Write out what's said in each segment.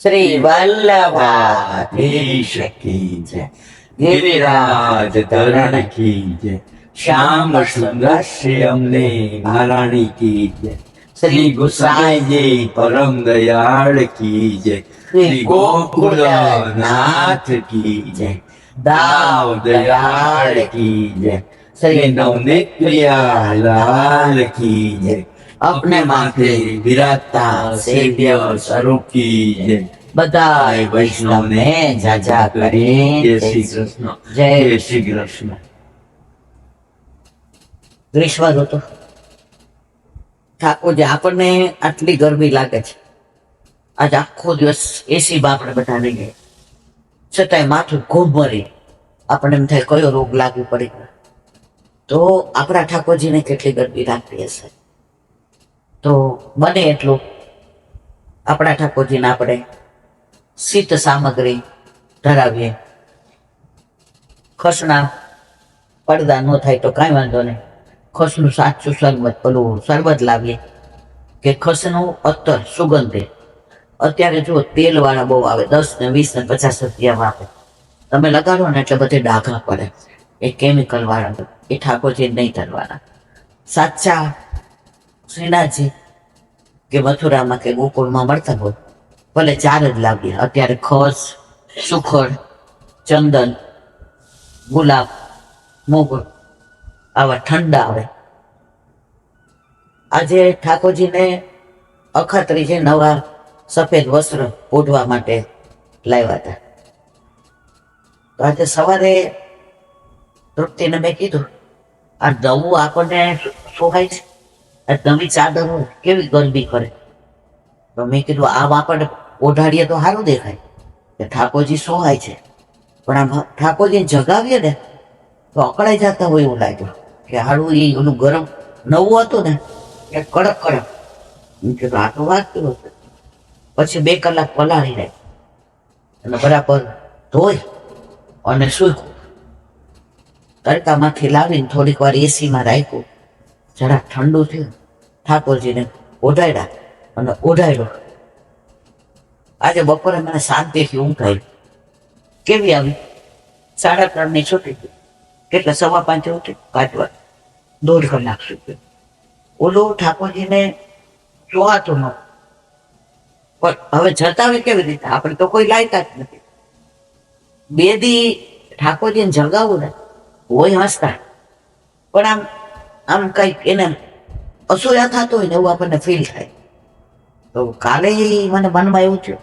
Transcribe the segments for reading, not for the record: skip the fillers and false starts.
શ્રી વલ્લભાધીશ કી જય, ગિરિરાજ ધરણ કી જય, શ્યામ સુંદર શ્રી અમને મહારાણી કી જય, શ્રી ગુસાઈજી પરમ દયાળ કી જય, શ્રી ગોકુલ નાથ કી જય, દાવ દયાળ કી જય, શ્રી નવનીત પ્રિયા કી જય, अपने माथे विराजता सेव्य स्वरूप की जय, बधाई वैष्णव ने जाजा करे जय श्री कृष्ण, जय श्री कृष्ण। ग्रीष्म ऋतु ઠાકોરજી આપણને આટલી ગરમી લાગે છે, આજ આખો દિવસ એસી માં આપણે બધા રહી ગયા, છતાંય માથું ખૂબ મરી, આપણને એમ થાય કયો રોગ લાગુ પડી ગયો. તો આપણા ઠાકોરજીને કેટલી ગરમી લાગતી હશે. તો બને એટલું આપણા ઠાકોરજીને આપણે શીત સામગ્રી ધરાવીએ. ખસના પડદા ન થાય તો કાંઈ વાંધો નહીં, ખસનું સાચું શરબત, પેલું શરબત લાવીએ કે ખસનું અત્તર સુગંધી. અત્યારે જુઓ તેલવાળા બહુ આવે, 10 ને 20 ને 50 રૂપિયામાં આપે, તમે લગાડો ને એટલે બધે ડાઘા પડે. એ કેમિકલ વાળા, એ ઠાકોરજી નહીં ધરવાના. સાચા શ્રીનાથજી કે મથુરામાં કે ગોકુળમાં મળતા હોય, ભલે 4 જ લાવીએ. અત્યારે ખસ, સુખડ, ચંદન, ગુલાબ, મોગરો આવા ઠંડા આવે. આજે ઠાકોરજીને અખાત્રીજે નવા સફેદ વસ્ત્ર ઓઢવા માટે લાવ્યા હતા. તો આજે સવારે તૃપ્તિને મેં કીધું, આ નવું આપણને શોભાય છે, નવી ચાદર હોય કેવી ગરમી કરે. તો મેં કીધું આમ આપણને ઓઢાડીએ તો સારું દેખાય કે ઠાકોરજી સોહાય છે, પણ આમ ઠાકોરજી જગાવીએ ને તો અકળાઈ જતા હોય એવું લાગ્યું કે હારું એ ઓલું ગરમ નવું હતું ને એ કડક કડક. મેં કીધું આ તો વાગતું હતું. પછી 2 કલાક પલાળી રહે અને બરાબર ધોઈ અને સૂકું તડકામાંથી લાવીને થોડીક વાર એસીમાં રાખ્યું, જરા ઠંડુ થયું, ઠાકોરજીને ઓઢાડ્યા અને ઓઢાડ્યો. આજે બપોરે મને શાંતિથી ઊંઘ આવી. કેવી આવી? 3:30ની છૂટી ગઈ, કેટલા 5:15 ઉઠી, કાઢવા 1.5 કલાક સુધી. ઓલું ઠાકોરજીને જોવાતું ન, પણ હવે જતાવે કેવી રીતે? આપણે તો કોઈ લાયકા જ નથી. 2 દી ઠાકોરજીને જગાવું ને હોય હસતા, પણ આમ કંઈક એને અસૂયા થતો હોય ને એવું આપણને ફીલ થાય. તો કાલે મને મનમાં એવું થયું,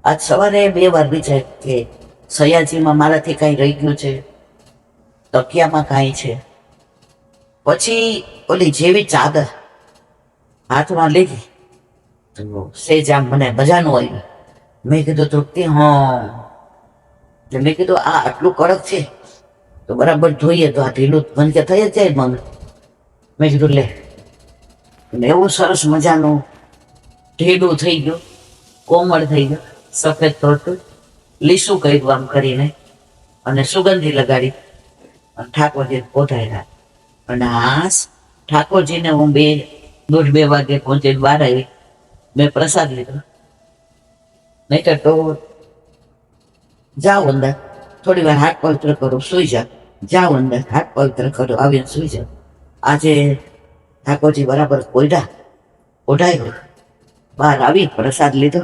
આજ સવારે 2 વાર વિચાર કે સયાજીમાં મારાથી કાંઈ રહી ગયું છે, તકિયામાં કાંઈ છે. પછી ઓલી જેવી ચાદર હાથમાં લીધી તો સેજ આમ મને મજાનું આવ્યું. મેં કીધું તૃપ્તિ, મેં કીધું આ આટલું કડક છે તો બરાબર જોઈએ તો આ ઢીલું મને કે થઈ જ જાય મન. મેં કીધું લે, એવું સરસ મજાનું ઢીલું થઈ ગયું, કોમળ થઈ ગયું, સફેદ થોડું લીસું કર્યું આમ કરીને અને સુગંધી લગાડી અને ઠાકોરજીને ઓઢાડ્યા. અને આ ઠાકોરજીને હું 1:30 વાગે પહોંચીને બહાર આવી, મેં પ્રસાદ લીધો. નહીતર તો જાઓ અંદર, થોડી વાર હાથ પવિત્ર કરો, સુઈ જાઓ અંદર, હાથ પવિત્ર કરો, આવીને સુઈ જાઓ. આજે ઠાકોરજી બરાબર ઓઢાયો, બહાર આવી પ્રસાદ લીધો.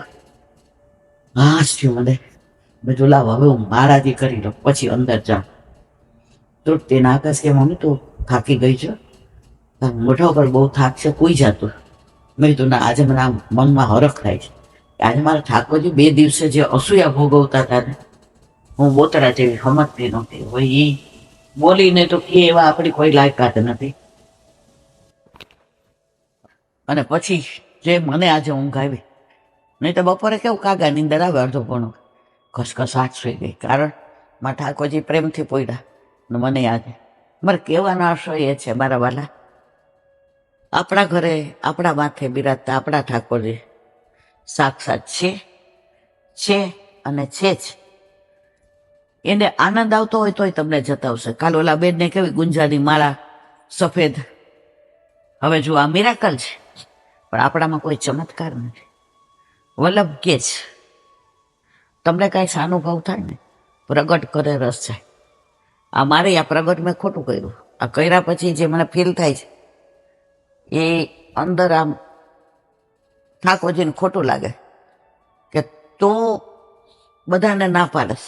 હાશ થયું મને. બધું લાવ હવે હું મહારાજી કરી લો, પછી અંદર જાઉં. તૃપ્તિને આકાશ કે મમ્મી તું થાકી ગઈ છો, મોઢા ઉપર બહુ થાક છે, કોઈ જતું. મેં કીધું ના, આજે મને આમ મનમાં હરખ થાય છે. આજે મારા ઠાકોરજી 2 દિવસે જે અસૂયા ભોગવતા હતા ને, હું બોતરા જેવી સમજતી નહોતી. હવે એ બોલીને તો કે એવા આપણી કોઈ લાયકાત નથી. અને પછી જે મને આજે ઊંઘ આવી, નહીં તો બપોરે કેવું કાગા નીંદર આવે અડધો પોણો, ઘસઘસાટ સુઈ ગઈ. કારણ મારા ઠાકોરજી પ્રેમથી પોયડા ને મને યાદ. મારે કહેવાનો આશય એ છે મારા વાલા, આપણા ઘરે આપણા માથે બિરાજતા આપણા ઠાકોરજી સાક્ષાત છે અને છે જ. એને આનંદ આવતો હોય તોય તમને જતાવશે. કાલ ઓલા બેનને કેવી ગુંજાની માળા સફેદ, હવે જો આ મિરાકલ છે, પણ આપણામાં કોઈ ચમત્કાર નથી. વલ્લભ કે છે તમને કાંઈ સાનુભવ થાય ને, પ્રગટ કરે રસ જાય. આ મારે આ પ્રગટ મેં ખોટું કર્યું. આ કર્યા પછી જે મને ફીલ થાય છે એ અંદર આમ ઠાકોરજીને ખોટું લાગે કે તું બધાને ના પાડસ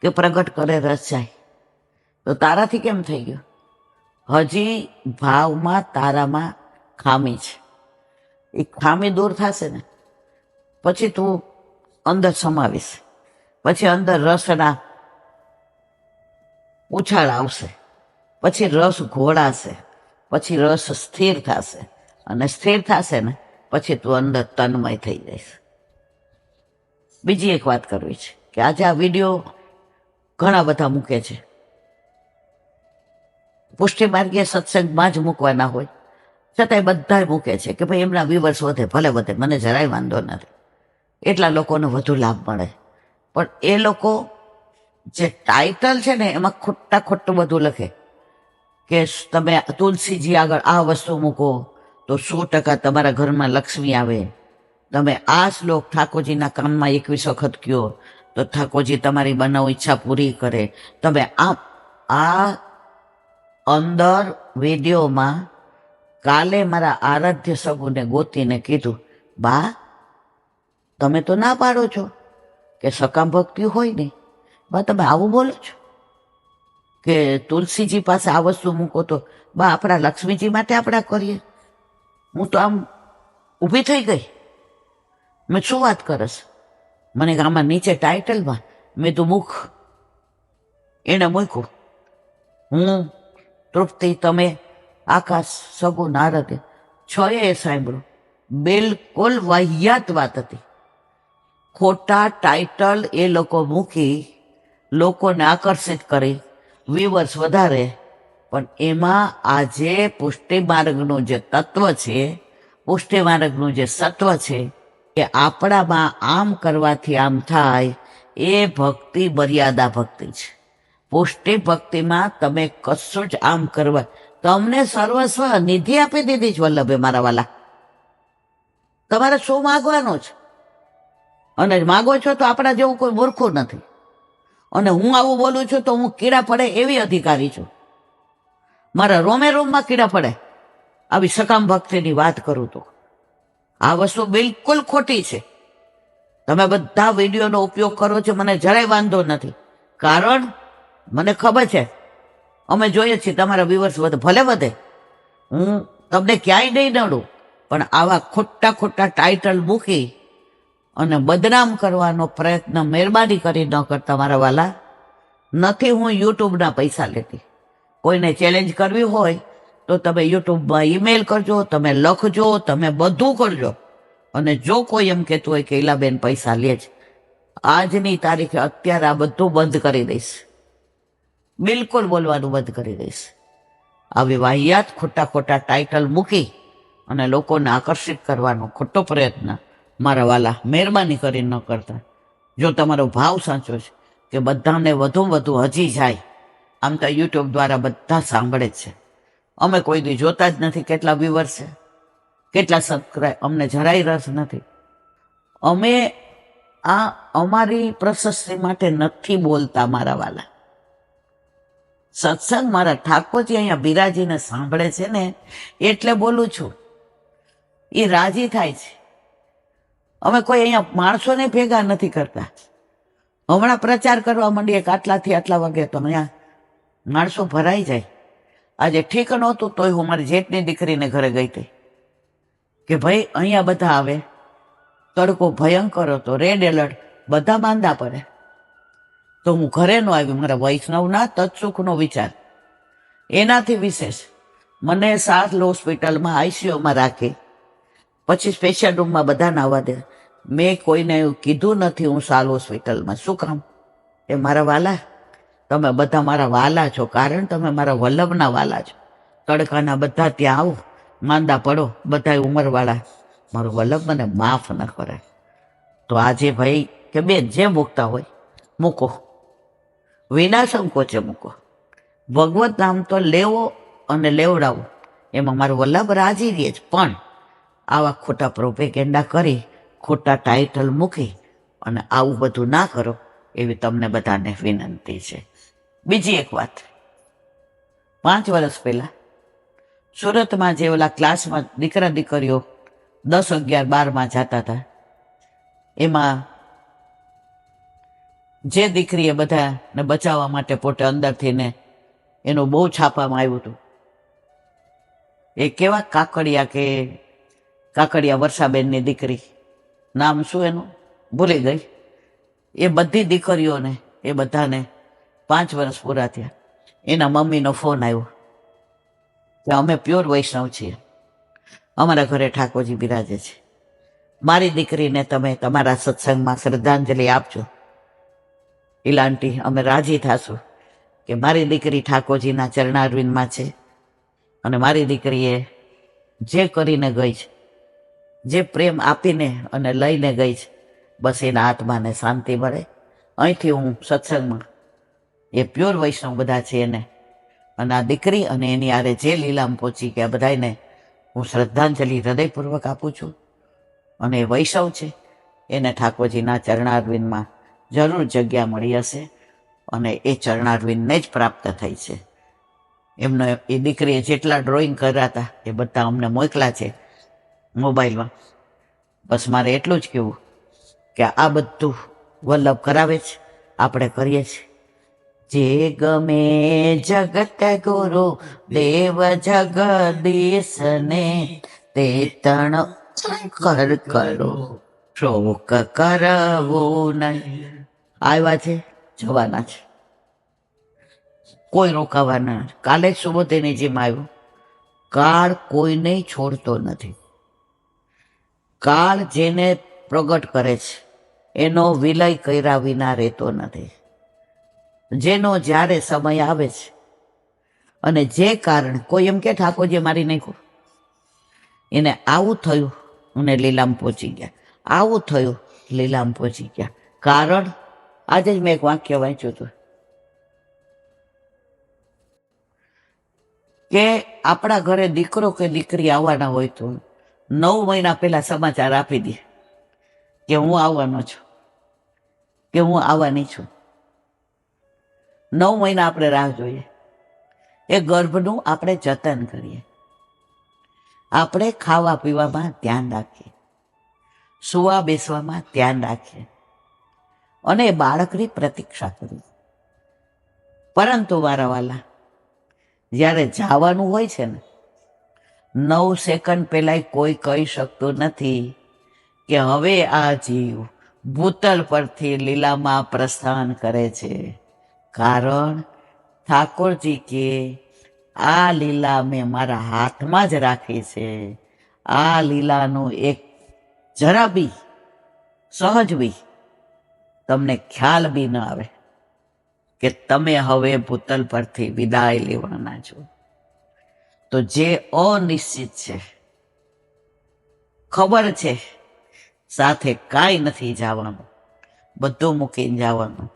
કે પ્રગટ કરે રસ જાય, તો તારાથી કેમ થઈ ગયું? હજી ભાવમાં તારામાં ખામી છે. એ ખામી દૂર થશે ને પછી તું અંદર સમાવીશ, પછી અંદર રસના ઉછાળ આવશે, પછી રસ ઘોળાશે, પછી રસ સ્થિર થશે, અને સ્થિર થશે ને પછી તું અંદર તન્મય થઈ જઈશ. બીજી એક વાત કરવી છે કે આજે આ વિડીયો ઘણા બધા મૂકે છે, પુષ્ટિ માર્ગીય સત્સંગમાં જ મૂકવાના હોય છતાંય બધા મૂકે છે કે ભાઈ એમના વ્યુઅર્સ વધે, ભલે વધે, મને જરાય વાંધો નથી, એટલા લોકોને વધુ લાભ મળે. પણ એ લોકો જે ટાઇટલ છે ને એમાં ખોટું બધું લખે કે તમે તુલસીજી આગળ આ વસ્તુ મૂકો તો 100% તમારા ઘરમાં લક્ષ્મી આવે, તમે આ શ્લોક ઠાકોરજીના કામમાં 21 વખત કહો તો ઠાકોરજી તમારી બનાવ ઈચ્છા પૂરી કરે. તમે આ અંદર વિડીયોમાં કાલે મારા આરાધ્ય સગુને ગોતીને કીધું, બા તમે તો ના પાડો છો કે સકામ ભક્તિ હોય નહીં, બા તમે આવું બોલો છો કે તુલસીજી પાસે આ વસ્તુ મૂકો તો બા આપણા લક્ષ્મીજી માટે આપણે કરીએ. હું તો આમ ઊભી થઈ ગઈ, મેં શું વાત કરસ? મને આમાં નીચે ટાઇટલમાં મેં તો મુખ એને મૂક્યું, હું તૃપ્તિ, તમે, આકાશ, સગુ, નારદ, છએ સાંભળ્યું. બિલકુલ વાહિયાત વાત હતી. ખોટા ટાઇટલ એ લોકો મૂકી લોકોને આકર્ષિત કરી, વ્યુઅર્સ વધારે, પણ એમાં આજે પુષ્ટિ માર્ગનું જે તત્વ છે, પુષ્ટિ માર્ગનું જે સત્વ છે કે આપણામાં આમ કરવાથી આમ થાય, એ ભક્તિ મર્યાદા ભક્તિ છે. પુષ્ટિ ભક્તિમાં તમે કશું જ આમ કરવા, તમને સર્વસ્વ નિધિ આપી દીધી છે વલ્લભે મારા વાલા. તમારે શું માગવાનું છે? અને માગો છો તો આપણા જેવું કોઈ મૂર્ખું નથી. અને હું આવું બોલું છું તો હું કીડા પડે એવી અધિકારી છું, મારા રોમે રોમમાં કીડા પડે આવી સકામ ભક્તિની વાત કરું તો. આ વસ્તુ બિલકુલ ખોટી છે. તમે બધા વિડીયોનો ઉપયોગ કરો છો, મને જરાય વાંધો નથી, કારણ મને ખબર છે, અમે જોઈએ છીએ તમારા વ્યુઅર્સ વધે, ભલે વધે, હું તમને ક્યાંય નહીં નડું, પણ આવા ખોટા ટાઇટલ મૂકી અને બદનામ કરવાનો પ્રયત્ન મહેરબાની કરી ન કરતા મારા વાલા. નથી હું યુટ્યુબના પૈસા લેતી. કોઈને ચેલેન્જ કરવી હોય તો તમે યુટ્યુબમાં ઈમેલ કરજો, તમે લખજો, તમે બધું કરજો. અને જો કોઈ એમ કહેતું હોય કે ઈલાબેન પૈસા લે છે, આજની તારીખે અત્યારે આ બધું બંધ કરી દઈશ, બિલકુલ બોલવાનું બંધ કરી દઈશ. આવી વાહિયાત ખોટા ટાઇટલ મૂકી અને લોકોને આકર્ષિત કરવાનો ખોટો પ્રયત્ન મારા વાલા મહેરબાની કરી ન કરતા. જો તમારો ભાવ સાચો છે કે બધાને વધુ હજી જાય, આમ તો યુટ્યુબ દ્વારા બધા સાંભળે જ છે, અમે કોઈ દી જોતા જ નથી કેટલા વ્યુઅર્સ છે, કેટલા સબસ્ક્રાઇબ, અમને જરાય રસ નથી. અમે આ અમારી પ્રશસ્તિ માટે નથી બોલતા મારા વાલા. સત્સંગ મારા ઠાકોરજી અહીંયા બિરાજીને સાંભળે છે ને એટલે બોલું છું, એ રાજી થાય છે. અમે કોઈ અહીંયા માણસોને ભેગા નથી કરતા. હમણાં પ્રચાર કરવા માંડીએ કે આટલાથી આટલા વાગે તો અહીંયા માણસો ભરાઈ જાય. આજે ઠીક નહોતું તોય હું મારી જેઠની દીકરીને ઘરે ગઈ હતી કે ભાઈ અહીંયા બધા આવે, તડકો ભયંકર હતો, રેડ એલર્ટ, બધા માંદા પડે, તો હું ઘરે ન આવી. મારા વૈષ્ણવના તત્સુખનો વિચાર, એનાથી વિશેષ મને સાસ હોસ્પિટલમાં આઈસીયુમાં રાખી, પછી સ્પેશિયલ રૂમમાં બધાને આવવા દે. મેં કોઈને એવું કીધું નથી હું સાલ હોસ્પિટલમાં. શું કામ? એ મારા વાલા, તમે બધા મારા વાલા છો, કારણ તમે મારા વલ્લભના વાલા છો. તડકાના બધા ત્યાં આવો, માંદા પડો, બધા ઉંમરવાળા, મારો વલ્લભ મને માફ ન કરે. તો આજે ભાઈ કે બેન જે મૂકતા હોય મૂકો, વિના સંકોચે મૂકો. ભગવત નામ તો લેવો અને લેવડાવો, એમાં મારો વલ્લભ રાજી રહે જ. પણ આવા ખોટા પ્રોપેગેન્ડા કરી, ખોટા ટાઇટલ મૂકી અને આવું બધું ના કરો એવી તમને બધાને વિનંતી છે. બીજી એક વાત, 5 વર્ષ પહેલા સુરતમાં જે ઓલા ક્લાસમાં દીકરા દીકરીઓ 10, 11, 12માં જતા હતા, એમાં જે દીકરીએ બધાને બચાવવા માટે પોતે અંદરથી ને એનું બહુ છાપવામાં આવ્યું હતું. એ કેવા કાકડિયા વર્ષાબેનની દીકરી, નામ શું એનું ભૂલી ગઈ. એ બધી દીકરીઓને, એ બધાને 5 વર્ષ પૂરા થયા, એના મમ્મીનો ફોન આવ્યો કે અમે પ્યોર વૈષ્ણવ છીએ, અમારા ઘરે ઠાકોરજી બિરાજે છે, મારી દીકરીને તમે તમારા સત્સંગમાં શ્રદ્ધાંજલિ આપજો. ઈલાંટી અમે રાજી થાશું કે મારી દીકરી ઠાકોરજીના ચરણારવિંદમાં છે અને મારી દીકરીએ જે કરીને ગઈ છે, જે પ્રેમ આપીને અને લઈને ગઈ છે, બસ એના આત્માને શાંતિ મળે. અહીંથી હું સત્સંગમાં એ પ્યોર વૈષ્ણવ બધા છે એને, અને આ દીકરી અને એની આરે જે લીલામાં પહોંચી ગયા બધાને હું શ્રદ્ધાંજલિ હૃદયપૂર્વક આપું છું. અને એ વૈષ્ણવ છે, એને ઠાકોરજીના ચરણારવિંદમાં જરૂર જગ્યા મળી હશે અને એ ચરણારવિંદને જ પ્રાપ્ત થઈ છે. એમનો એ દીકરીએ જેટલા ડ્રોઈંગ કર્યા હતા એ બધા અમને મોકલા છે મોબાઈલમાં. બસ મારે એટલું જ કહેવું કે આ બધું વલ્લભ કરાવે છે, આપણે કરીએ છીએ. જે ગમે જગત ગુરુ દેવ જગદીશને, તે તણ કર કરો શોક કરવું નહીં. આવ્યા છે, જવાના છે, કોઈ રોકાવાના. કાલે જ સુબોધની જેમ આવ્યું, કાળ કોઈને છોડતો નથી. કાળ જેને પ્રગટ કરે છે એનો વિલય કર્યા વિના રહેતો નથી. જેનો જ્યારે સમય આવે છે અને જે કારણ, કોઈ એમ કે ઠાકોરજી મારી નાખ્યું, એને આવું થયું અને લીલામ પહોંચી ગયા, આવું થયું લીલામ પહોંચી ગયા. કારણ આજે જ મેં એક વાક્ય વાંચ્યું હતું કે આપણા ઘરે દીકરો કે દીકરી આવવાના હોય તો 9 મહિના પહેલા સમાચાર આપી દે કે હું આવવાનો છું, કે હું આવવાની છું. 9 મહિના આપણે રાહ જોઈએ. એ ગર્ભનું આપણે જતન કરીએ, આપણે ખાવા પીવામાં ધ્યાન રાખીએ, સુવા બેસવામાં ધ્યાન રાખીએ અને એ બાળકની પ્રતીક્ષા કરીએ. પરંતુ મારા વાલા, જ્યારે જવાનું હોય છે ને, 9 સેકન્ડ પહેલા કોઈ કહી શકતું નથી કે હવે આ જીવ ભૂતલ પરથી લીલામાં પ્રસ્થાન કરે છે. કારણ ઠાકોરજી કે આ લીલા મેં મારા હાથમાં જ રાખી છે. આ લીલાનું એક જરા બી, સહજ બી તમને ખ્યાલ બી ન આવે કે તમે હવે ભૂતલ પરથી વિદાય લેવાના છો. તો જે અનિશ્ચિત છે, ખબર છે સાથે કાંઈ નથી જવાનું, બધું મૂકીને જવાનું,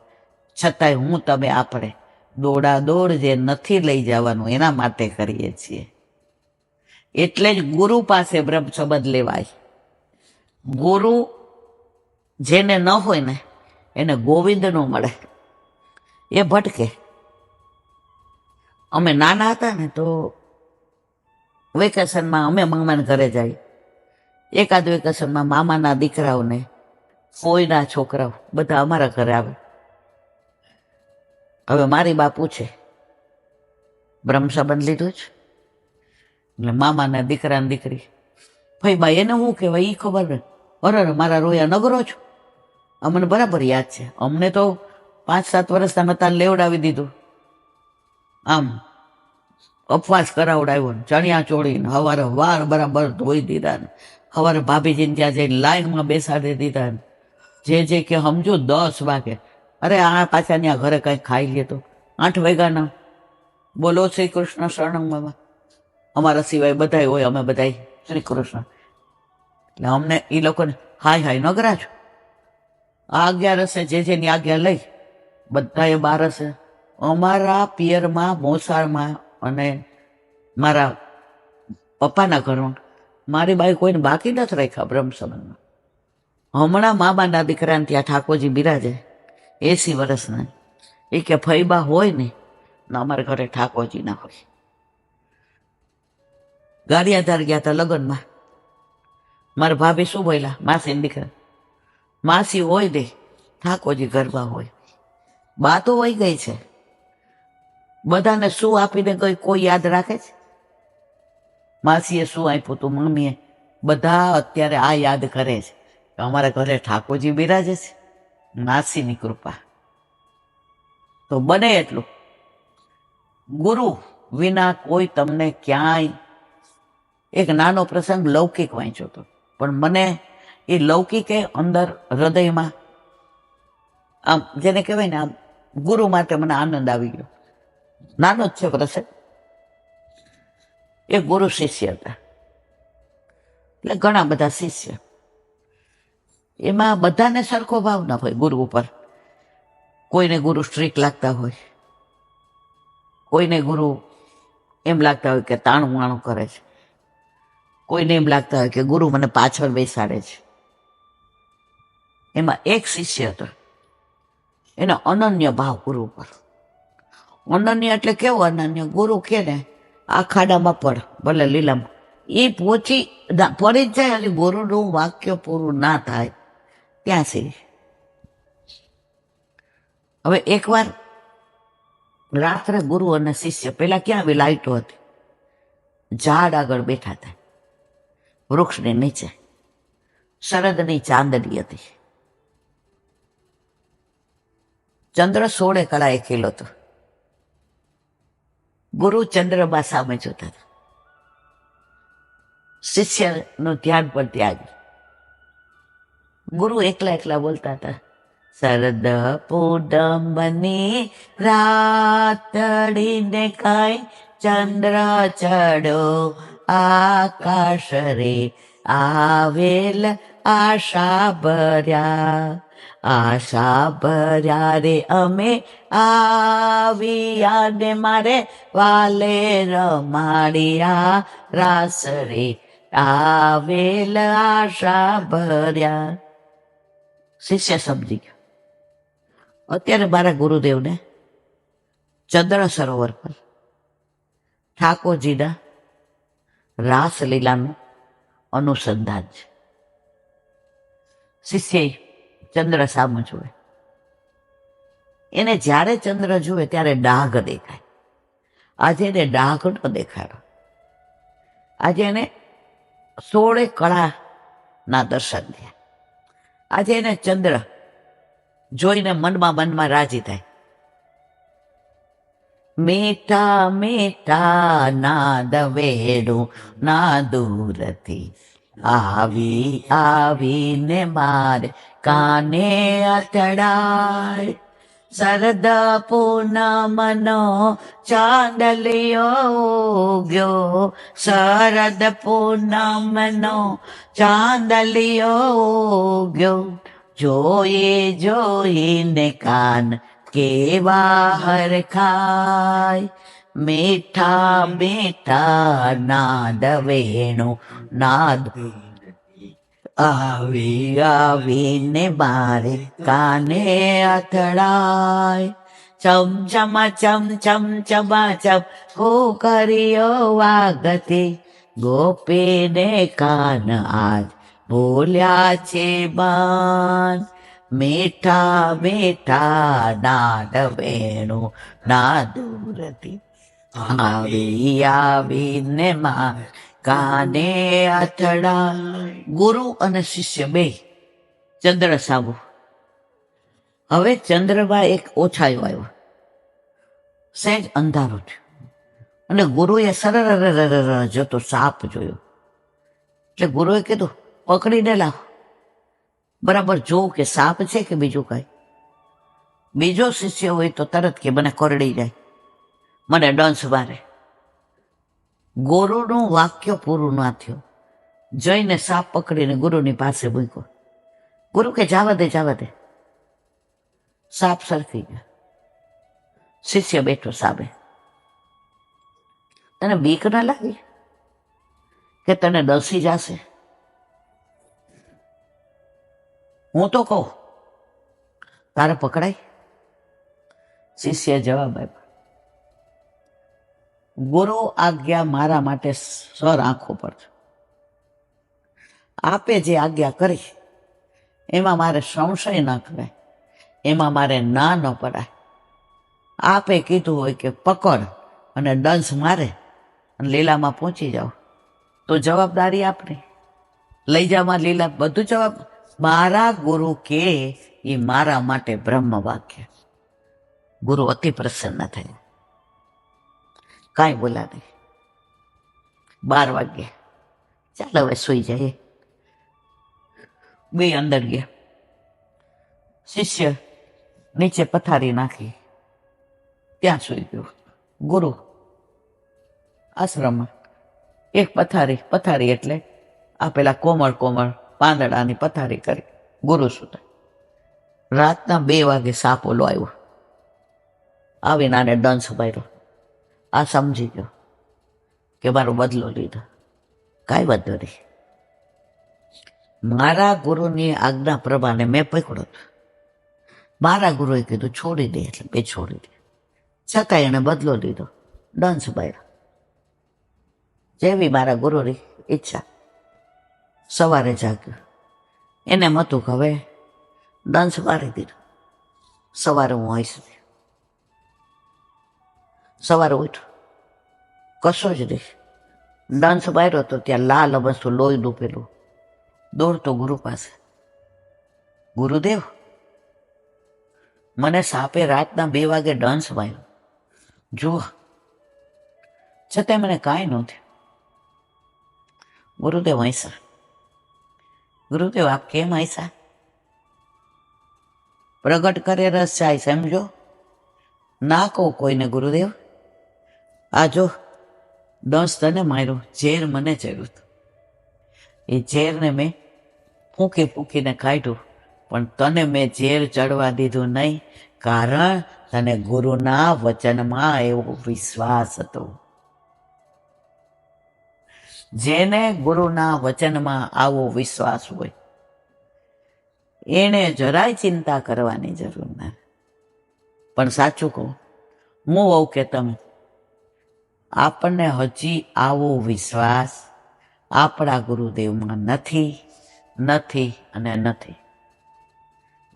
છતાંય હું તમે આપણે દોડાદોડ જે નથી લઈ જવાનું એના માટે કરીએ છીએ. એટલે જ ગુરુ પાસે બ્રહ્મ સંબંધ લેવાય. ગુરુ જેને ન હોય ને એને ગોવિંદ ન મળે, એ ભટકે. અમે નાના હતા ને તો વેકેશનમાં અમે મામાના ઘરે જાય, એકાદ વેકેશનમાં મામાના દીકરાઓને, ફોઈના છોકરાઓ બધા અમારા ઘરે આવે. હવે મારી બા પૂછે બ્રહ્મ સંબંધ લીધું છે? એટલે મામાના દીકરાની દીકરી, ભાઈ બા એને શું કહેવાય એ ખબર ને. અરે મારા રોયા નગરો છો. અમને બરાબર યાદ છે, અમને તો 5-7 વર્ષના નતા લેવડાવી દીધું, આમ ઉપવાસ કરાવડાવ્યો ને, ચણિયા ચોળીને સવારે વાર બરાબર ધોઈ દીધા ને, સવારે ભાભીજીને ત્યાં જઈને લાઈનમાં બેસાડી દીધા ને, જે કે સમજો 10 વાગે. અરે આ પાછા ત્યાં ઘરે કંઈ ખાઈ લે તો 8 વાગ્યાના. બોલો શ્રી કૃષ્ણ શરણમાં, અમારા સિવાય બધાય હોય, અમે બધાય શ્રી કૃષ્ણ. એટલે અમને એ લોકોને હાય નગરા છો. આ 11 હશે, જેની આજ્ઞા લઈ બધાએ 12 હશે. અમારા પિયરમાં, મોસાળમાં અને મારા પપ્પાના ઘરમાં મારી બાઈ કોઈને બાકી નથી રાખ્યા બ્રહ્મ સંબંધમાં. હમણાં મામાના દીકરાને ત્યાં ઠાકોરજી બિરાજે 80 વર્ષના. એ કે ફઈબા હોય ને અમારા ઘરે ઠાકોરજી ના હોય. ગારિયાધાર ગયા હતા લગ્નમાં. મારા ભાભી શું બોલ્યા, માસીને દીકરા, માસી હોય દે ઠાકોરજી ગરબા હોય. બા તો વહી ગઈ છે, બધાને શું આપીને ગઈ કોઈ યાદ રાખે છે? માસીએ શું આપ્યું તું મમ્મીએ, બધા અત્યારે આ યાદ કરે છે કે અમારા ઘરે ઠાકોરજી બિરાજે છે, માસીની કૃપા. તો બને એટલું ગુરુ વિના કોઈ તમને ક્યાંય. એક નાનો પ્રસંગ લૌકિક વાંચ્યો હતો, પણ મને એ લૌકિકે અંદર હૃદયમાં આમ જેને કહેવાય ને આમ ગુરુ માટે મને આનંદ આવી ગયો. નાનો જ છે પ્રસંગ. એક ગુરુ શિષ્ય હતા, એટલે ઘણા બધા શિષ્ય. એમાં બધાને સરખો ભાવ ના હોય ગુરુ ઉપર. કોઈને ગુરુ સ્ટ્રીક લાગતા હોય, કોઈને ગુરુ એમ લાગતા હોય કે તાણું વાણું કરે છે, કોઈને એમ લાગતા હોય કે ગુરુ મને પાછળ બેસાડે છે. એમાં એક શિષ્ય હતો, એનો અનન્ય ભાવ ગુરુ ઉપર. અનન્ય એટલે કેવો અનન્ય? ગુરુ કે ને આ ખાડામાં પડ, ભલે લીલામાં, એ પડી જ જાય એટલે ગુરુનું વાક્ય પૂરું ના થાય ત્યાં સુધી. હવે એકવાર રાત્રે ગુરુ અને શિષ્ય, પેલા ક્યાં આવી લાઈટો હતી, ઝાડ આગળ બેઠા હતા, વૃક્ષની નીચે. શરદની ચાંદની હતી, ચંદ્ર 16 કળાએ ખીલો હતો. ગુરુ ચંદ્રબા સામે જોતા હતા, શિષ્યનું ધ્યાન પણ ત્યાં જ. ગુરુ એકલા એકલા બોલતા હતા, શરદ પૂનમની રાતડીને કાંઈ ચંદ્ર ચડો આકાશ રે, આવેલ આશા ભર્યા રે અમે આવ્યા ને મારે વાલે રમાડિયા રાસ રે, આવેલ આશા ભર્યા. શિષ્ય સમજી ગયો. અત્યારે મારા ગુરુદેવને ચંદ્ર સરોવર પર ઠાકોરજીના રાસલીલાનું અનુસંધાન છે. શિષ્ય ચંદ્ર સામું જુએ. એને જ્યારે ચંદ્ર જુએ ત્યારે ડાઘ દેખાય. આજે એને ડાઘ ન દેખાડો. આજે એને 16 કળાના દર્શન થયા. આજે એને ચંદ્ર જોઈને મનમાં રાજી થાય. મીઠા મીઠા નાદ વેણું ના દૂરથી આવીને મારે કાને અથડાય. શરદ પૂનમનો ચાંદલિયો ઉગ્યો, શરદ પૂનમનો ચાંદલિયો ઉગ્યો. જોઈને કાન કેવા હરખાય. મીઠા મીઠા નાદ વેણું નાદ આવીને મારે કાને અથડાય. ચમ ચમા ચમ હું કર્યો વાગતી, ગોપીને કાન આજ ભૂલ્યા છે બાન. મીઠા મીઠા નાદ વેણું ના દૂરથી આવીને માર કાને અથડા. ગુરુ અને શિષ્ય બે ચંદ્ર સામુ. હવે ચંદ્રમાં એક ઓછાયો આવ્યો, સહેજ અંધારો થયો, અને ગુરુએ સરર જોતો સાપ જોયો. એટલે ગુરુએ કીધું પકડીને લાવ, બરાબર જોઉં કે સાપ છે કે બીજું કઈ. બીજો શિષ્ય હોય તો તરત કે મને કરડી જાય, મને ડંસ મારે. ગુરુનું વાક્ય પૂરું ના થયું, જઈને સાપ પકડીને ગુરુની પાસે મૂક્યો. ગુરુ કે જવા દે. સાપ સરકી ગયો. શિષ્ય બેઠો સામે. તને બીક ના લાગી કે તને ડસી જશે? હું તો કહું તારે પકડાય. શિષ્ય જવાબ આપ્યો, ગુરુ આજ્ઞા મારા માટે સર આંખો પર છે. આપે જે આજ્ઞા કરી એમાં મારે સંશય ન કરાય, એમાં મારે ના ન પડાય. આપે કીધું હોય કે પકડ અને ડંસ મારે અને લીલામાં પહોંચી જાઓ તો જવાબદારી આપની. લઈ જામાં લીલા બધું જવાબ. મારા ગુરુ કે એ મારા માટે બ્રહ્મ વાક્ય. ગુરુ અતિ પ્રસન્ન થયા, કાંઈ બોલા નહીં. 12 વાગ્યા, ચાલ હવે સુઈ જાય. બે અંદર ગયા. શિષ્ય નીચે પથારી નાખી ત્યાં સુઈ ગયો. ગુરુ આશ્રમમાં એક પથારી એટલે આ પેલા કોમળ પાંદડાની પથારી કરી ગુરુ સુતા. રાતના 2 વાગે સાપ ઓલો આવ્યો, આવીને આને ડંસ માર્યો. આ સમજી ગયો કે મારો બદલો લીધો. કાંઈ વાંધો નહીં, મારા ગુરુની આજ્ઞા પ્રમાણે મેં પકડ્યો. મારા ગુરુએ કીધું છોડી દે એટલે મેં છોડી દે. છતાં એણે બદલો લીધો, ડંસ માર્યો. જેવી મારા ગુરુની ઈચ્છા. સવારે જાગ્યો, એને મતું કે હવે ડંસ મારી દીધો. સવારે હું આવીશ. સવારે ઉઠ્યો, કશો જ નહીં. ડંસ માર્યો તો ત્યાં લાલ અમસ્તું લોહીનું પેલું દોડતો ગુરુ પાસે. ગુરુદેવ, મને સાપે રાતના 2 વાગે ડંસ માર્યો, જુઓ, છતાં મને કાંઈ ન થયું. ગુરુદેવ હૈસા. ગુરુદેવ આપ કેમ હૈસા? પ્રગટ કરે રસ જાય, સમજો. ના કહું કોઈને ગુરુદેવ. આ જો ડંસ તને માર્યો, ઝેર મને ચડ્યું હતું. એ ઝેરને મેં ફૂંકીને કાઢ્યું, પણ તને મેં ઝેર ચડવા દીધું નહીં, કારણ તને ગુરુના વચનમાં એવો વિશ્વાસ હતો. જેને ગુરુના વચનમાં આવો વિશ્વાસ હોય એને જરાય ચિંતા કરવાની જરૂર નથી. પણ સાચું કહું, હું હોઉં કે તમે, આપણને હજી આવો વિશ્વાસ આપણા ગુરુદેવમાં નથી.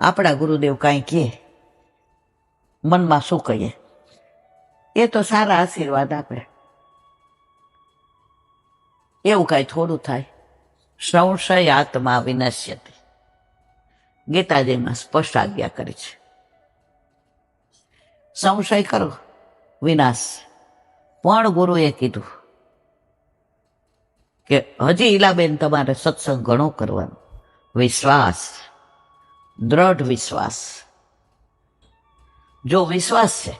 આપણા ગુરુદેવ કાંઈ કહે, મનમાં શું કહીએ, એ તો સારા આશીર્વાદ આપે. એવું કાંઈ થોડું થાય. સંશય આત્મા વિનશ્યતિ, ગીતાજીમાં સ્પષ્ટ આજ્ઞા કરી છે. સંશય કરો વિનાશ. પણ ગુરુએ કીધું કે હજી ઈલાબેન તમારે સત્સંગ ઘણો કરવાનો. વિશ્વાસ, દ્રઢ વિશ્વાસ. જો વિશ્વાસ છે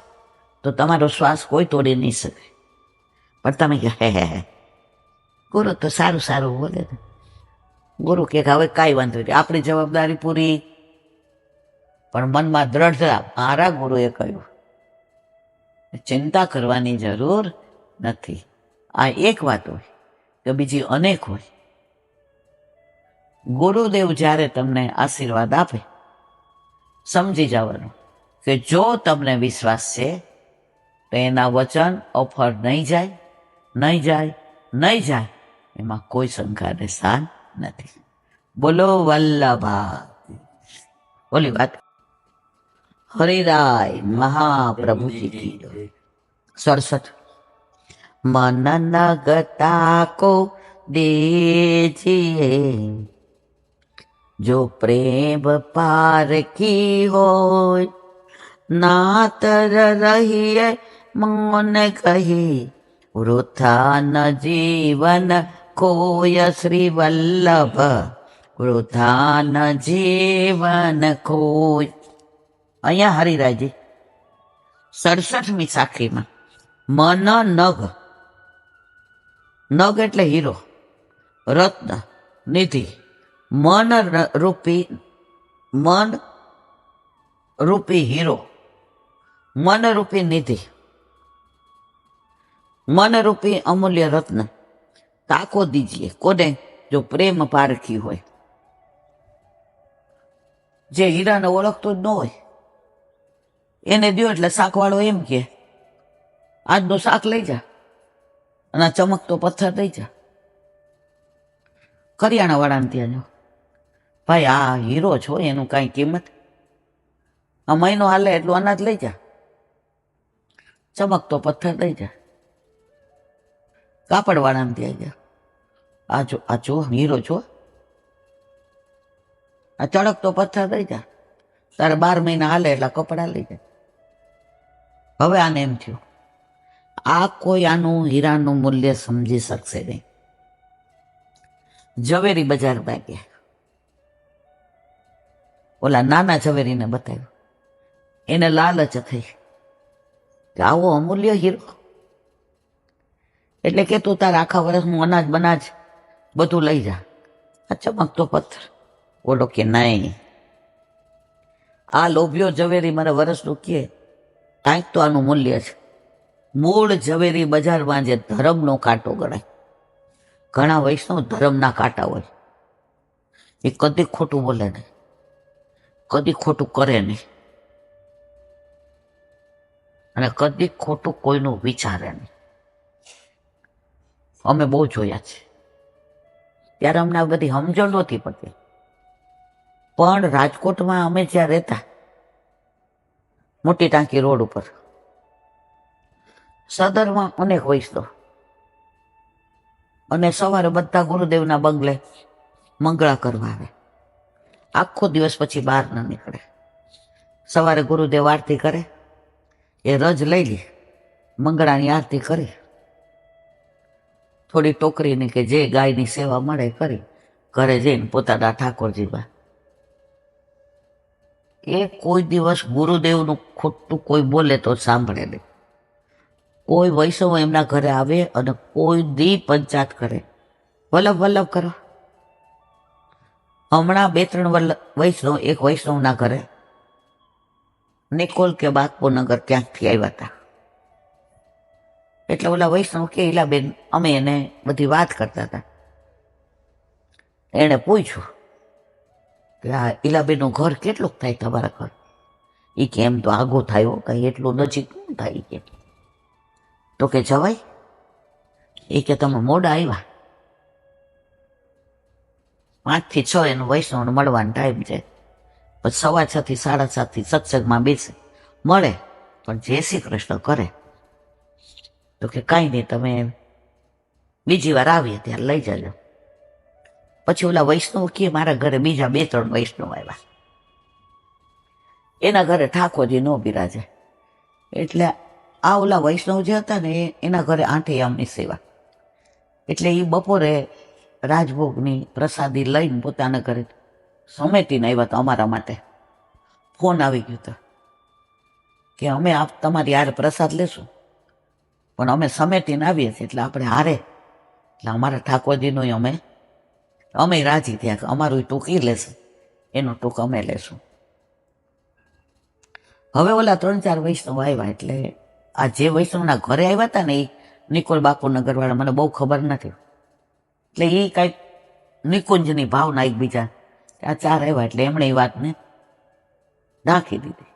તો તમારો શ્વાસ કોઈ તોડી નહીં શકે. પણ તમે કે હે ગુરુ તો સારું બોલે ને. ગુરુ કે હવે કાંઈ વાંધો નહીં, આપણી જવાબદારી પૂરી. પણ મનમાં દ્રઢતા. મારા ગુરુએ કહ્યું ચિંતા કરવાની જરૂર નથી. આ એક વાત હોય કે બીજી અનેક હોય. ગુરુદેવ જ્યારે તમને આશીર્વાદ આપે, સમજી જવાનું કે જો તમને વિશ્વાસ છે તો એના વચન અફળ નહીં જાય. એમાં કોઈ શંકાને સ્થાન નથી. બોલો વલ્લભા. બોલી વાત. હરિરાય મહાપ્રભુજી કી જય. 67 मन नगता को दीजिए जो प्रेम पार की हो नातर रहिए मौन कही वृथा न जीवन कोय श्री वल्लभ वृथा न जीवन कोय. અહીંયા હરિરાયજી 67મી સાખીમાં મન નગ એટલે હીરો, રત્ન, નિધિ. મન રૂપી હીરો, મન રૂપી નિધિ, મન રૂપી અમૂલ્ય રત્ન તાકો દીજીએ. કોને? જો પ્રેમ પારખી હોય. જે હીરાને ઓળખતો જ ન હોય એને દ્યો એટલે શાકવાળો એમ કે આજનો શાક લઈ જા અને આ ચમકતો પથ્થર દઈ જા. કરિયાણા વાળાને ત્યાં જો, ભાઈ આ હીરો છો એનું કાંઈ કિંમત, આ મહિનો હાલે એટલું અનાજ લઈ જા, ચમકતો પથ્થર દઈ જા. કાપડ વાળાને ત્યાં જા, આ જો હીરો છો, આ ચળકતો પથ્થર દઈ જા, તારે 12 મહિના હાલે એટલા કપડા લઈ જાય. હવે આને એમ થયું આ કોઈ આનું હીરાનું મૂલ્ય સમજી શકશે નહીં. ઝવેરી બજારમાં ગયા, ઓલા નાના ઝવેરીને બતાવ્યું. એને લાલચ થઈ કે આવો અમૂલ્ય હીરો, એટલે કે તું તારા આખા વર્ષનું અનાજ બનાજ બધું લઈ જા, આ ચમકતો પથ્થર. ઓલો કે નહીં, આ લોભ્યો ઝવેરી મારા વર્ષનું કે કાંઈક તો આનું મૂલ્ય છે. મૂળ ઝવેરી બજારમાં જે ધર્મનો કાંટો ગણાય, ઘણા વૈષ્ણવ ધર્મના કાંટા હોય, એ કદી ખોટું બોલે નહીં, કદી ખોટું કરે નહીં, અને કદી ખોટું કોઈનું વિચારે નહીં. અમે બહુ જોયા છે. ત્યારે અમને આ બધી સમજણ નહોતી પડતી, પણ રાજકોટમાં અમે જ્યાં રહેતા, મોટી ટાંકી રોડ ઉપર, સદરમાં અનેક વૈષ્ણવ, અને સવારે બધા ગુરુદેવના બંગલે મંગળા કરવા આવે. આખો દિવસ પછી બહાર ન નીકળે. સવારે ગુરુદેવ આરતી કરે, એ રજ લઈ લે, મંગળાની આરતી કરી, થોડી ટોકરીની કે જે ગાયની સેવા મળે કરી, ઘરે જઈને પોતાના ઠાકોરજીમાં. એ કોઈ દિવસ ગુરુદેવનું ખોટું કોઈ બોલે તો સાંભળે નહીં. કોઈ વૈષ્ણવ એમના ઘરે આવે અને કોઈ દી પંચાત કરે, વલ્લભ વલ્લભ કરો. હમણાં 2-3 વૈષ્ણવ એક વૈષ્ણવના ઘરે નિકોલ કે બાગપુનગર ક્યાંકથી આવ્યા હતા. એટલે ઓલા વૈષ્ણવ કે ઈલાબેન, અમે એને બધી વાત કરતા હતા. એણે પૂછ્યું કે આ ઈલાબેનનું ઘર કેટલુંક થાય તમારા ઘર? એ કે એમ તો આગો થાય, કઈ એટલું નજીક ન થાય. કે તો કે જવાય. એ કે તમે મોડા આવ્યા, 5 થી 6 એનું વૈષ્ણવને મળવાનો ટાઈમ છે, પછી 6:15 થી 7:30 સત્સંગમાં બેસે, મળે પણ જય શ્રી કૃષ્ણ કરે. તો કે કાંઈ નહીં, તમે બીજી વાર આવીએ ત્યારે લઈ જજો. પછી ઓલા વૈષ્ણવ કે મારા ઘરે બીજા 2-3 વૈષ્ણવ આવ્યા, એના ઘરે ઠાકોરજી નો બિરાજે, એટલે આ ઓલા વૈષ્ણવ જે હતા ને એના ઘરે આંઠિયામની સેવા. એટલે એ બપોરે રાજભોગની પ્રસાદી લઈને પોતાના ઘરે સમેટીને આવ્યા હતા. અમારા માટે ફોન આવી ગયો હતો કે અમે તમારી હારે પ્રસાદ લેશું, પણ અમે સમેટીને આવીએ છીએ, એટલે આપણે હારે, એટલે અમારા ઠાકોરજીનું અમે રાજી થયા કે અમારું ટૂંક એ લેશે, એનું ટૂંક અમે લેશું. હવે ઓલા 3-4 વૈષ્ણવ આવ્યા, એટલે આ જે વૈષ્ણવના ઘરે આવ્યા હતા ને એ નિકોલ બાપુનગર વાળા, મને બહુ ખબર નથી, એટલે એ કાંઈક નિકુંજની ભાવના એકબીજા, આ 4 આવ્યા એટલે એમણે એ વાતને ઢાંકી દીધી.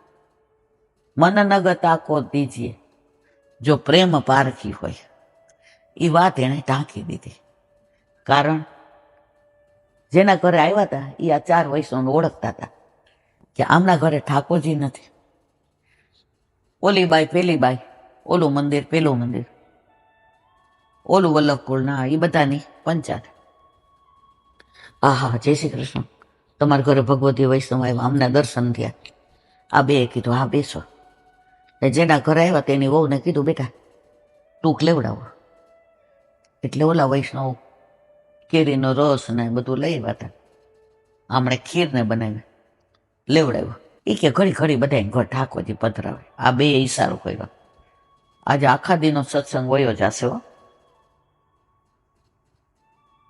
મન નગત આકો દીજીએ જો પ્રેમ પારખી હોય, એ વાત એણે ઢાંકી દીધી. કારણ જેના ઘરે આવ્યા હતા એ આ 4 વૈષ્ણવને ઓળખતા હતા કે આમના ઘરે ઠાકોરજી નથી. ઓલી બાઈ પેલી બાઈ, ઓલું મંદિર પેલું મંદિર, ઓલું વલ્લભપુર, ના એ બધાની પંચાયત. હા જય શ્રી કૃષ્ણ, તમારા ઘરે ભગવતી વૈષ્ણવ આવ્યા, અમને દર્શન થયા. આ બે કીધું હા બેસો. જેના ઘરે આવ્યા તેની વહુને કીધું બેટા ટૂંક લેવડાવો. એટલે ઓલા વૈષ્ણવ કેરીનો રસ ને બધું લઈ આવ્યા હતા, આમણે ખીરને બનાવી લેવડાવ્યું. એ કે ઘડી ઘડી બધા ઘર ઠાકોરજી પધરાવે. આ બે ઈશારો કર્યો. આજે આખા દિનનો સત્સંગ વયો જશે.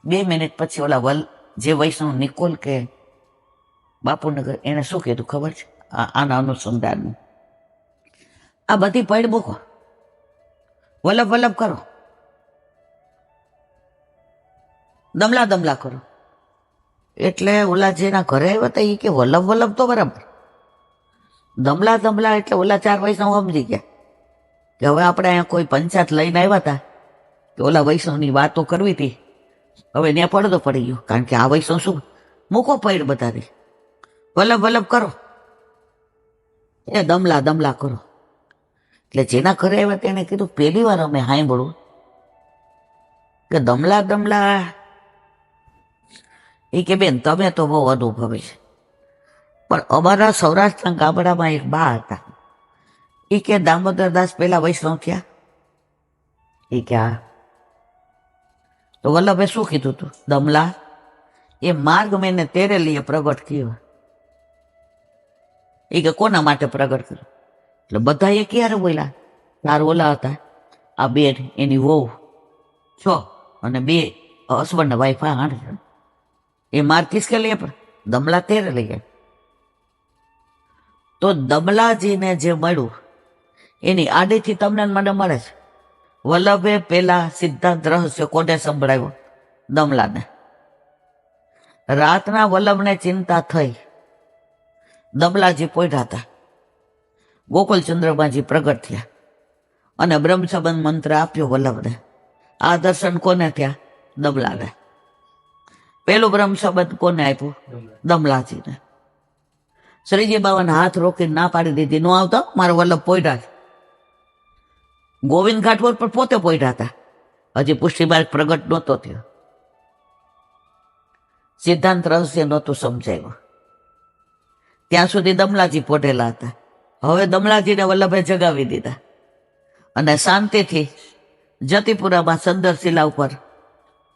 2 મિનિટ પછી ઓલા જે વૈષ્ણવ નિકોલ કે બાપુનગર, એને શું કીધું ખબર છે? આના અનુસંધાનનું આ બધી પૈડ મૂકો, વલ્લભ વલ્લભ કરો, દમલા દમલા કરો. એટલે ઓલા જેના ઘરે આવ્યા હતા એ કે વલ્લભ વલ્લભ તો બરાબર, દમલા દમલા એટલે ઓલા 4 વૈષ્ણવ સમજી ગયા કે હવે આપણે અહીંયા કોઈ પંચાયત લઈને આવ્યા હતા કે ઓલા વૈષ્ણવની વાતો કરવી હતી, હવે ત્યાં પડદો પડી ગયો. કારણ કે આ વૈષ્ણવ શું મૂકો પૈડ બધાથી, વલ્લભ વલ્લભ કરો, એ દમલા દમલા કરો. એટલે જેના ઘરે આવ્યા તેને કીધું પહેલી વાર અમે સાંભળ્યું કે દમલા દમલા. એ કે બેન તમે તો બહુ અનુભવી છે, પણ અમારા સૌરાષ્ટ્રના ગામડામાં એક બા હતા, એ કે દામોદરદાસ પેલા વૈષ્ણવ થયા. એ કે હા. તો વલ્લભે શું કીધું તું? દમલા એ માર્ગ મેને તેરે લીએ પ્રગટ કર્યો. એ કે કોના માટે પ્રગટ કર્યો? એટલે બધા એ ક્યારે બોલ્યા? 4 ઓલા હતા, આ બેન એની વહુ 6 અને 2 હસબન્ડ વાઈફ 8. એ માર્ગ કિસકે લીએ પર? દમલા તેરે લઈએ. તો દમલાજીને જે મળ્યું એની આડીથી તમને મને મળે છે. વલ્લભે પેલા સિદ્ધાંત રહસ્ય કોને સંભળાવ્યો? દમલાને. રાતના વલ્લભને ચિંતા થઈ, દમલાજી પોઢ્યા હતા, ગોકુલચંદ્રમાજી પ્રગટ થયા અને બ્રહ્મસંબંધ મંત્ર આપ્યો વલ્લભને. આ દર્શન કોને થયા? દમલાને. પેલું બ્રહ્મસંબંધ કોને આપ્યું? દમલાજીને. શ્રીજી બાબાને હાથ રોકીને ના પાડી દીધી, નો આવતો, મારો વલ્લભ પોઢ્યા છે. ગોવિંદ ઘાટવર પર પોતે પોઢ્યા હતા, હજી પુષ્ટિ માર્ગ પ્રગટ નહોતો થયો, સિદ્ધાંત રહસ્ય નહોતું સમજાયું, ત્યાં સુધી દમલાજી પોઢેલા હતા. હવે દમલાજીને વલ્લભે જગાવી દીધા અને શાંતિથી જતીપુરામાં સંદર શિલા ઉપર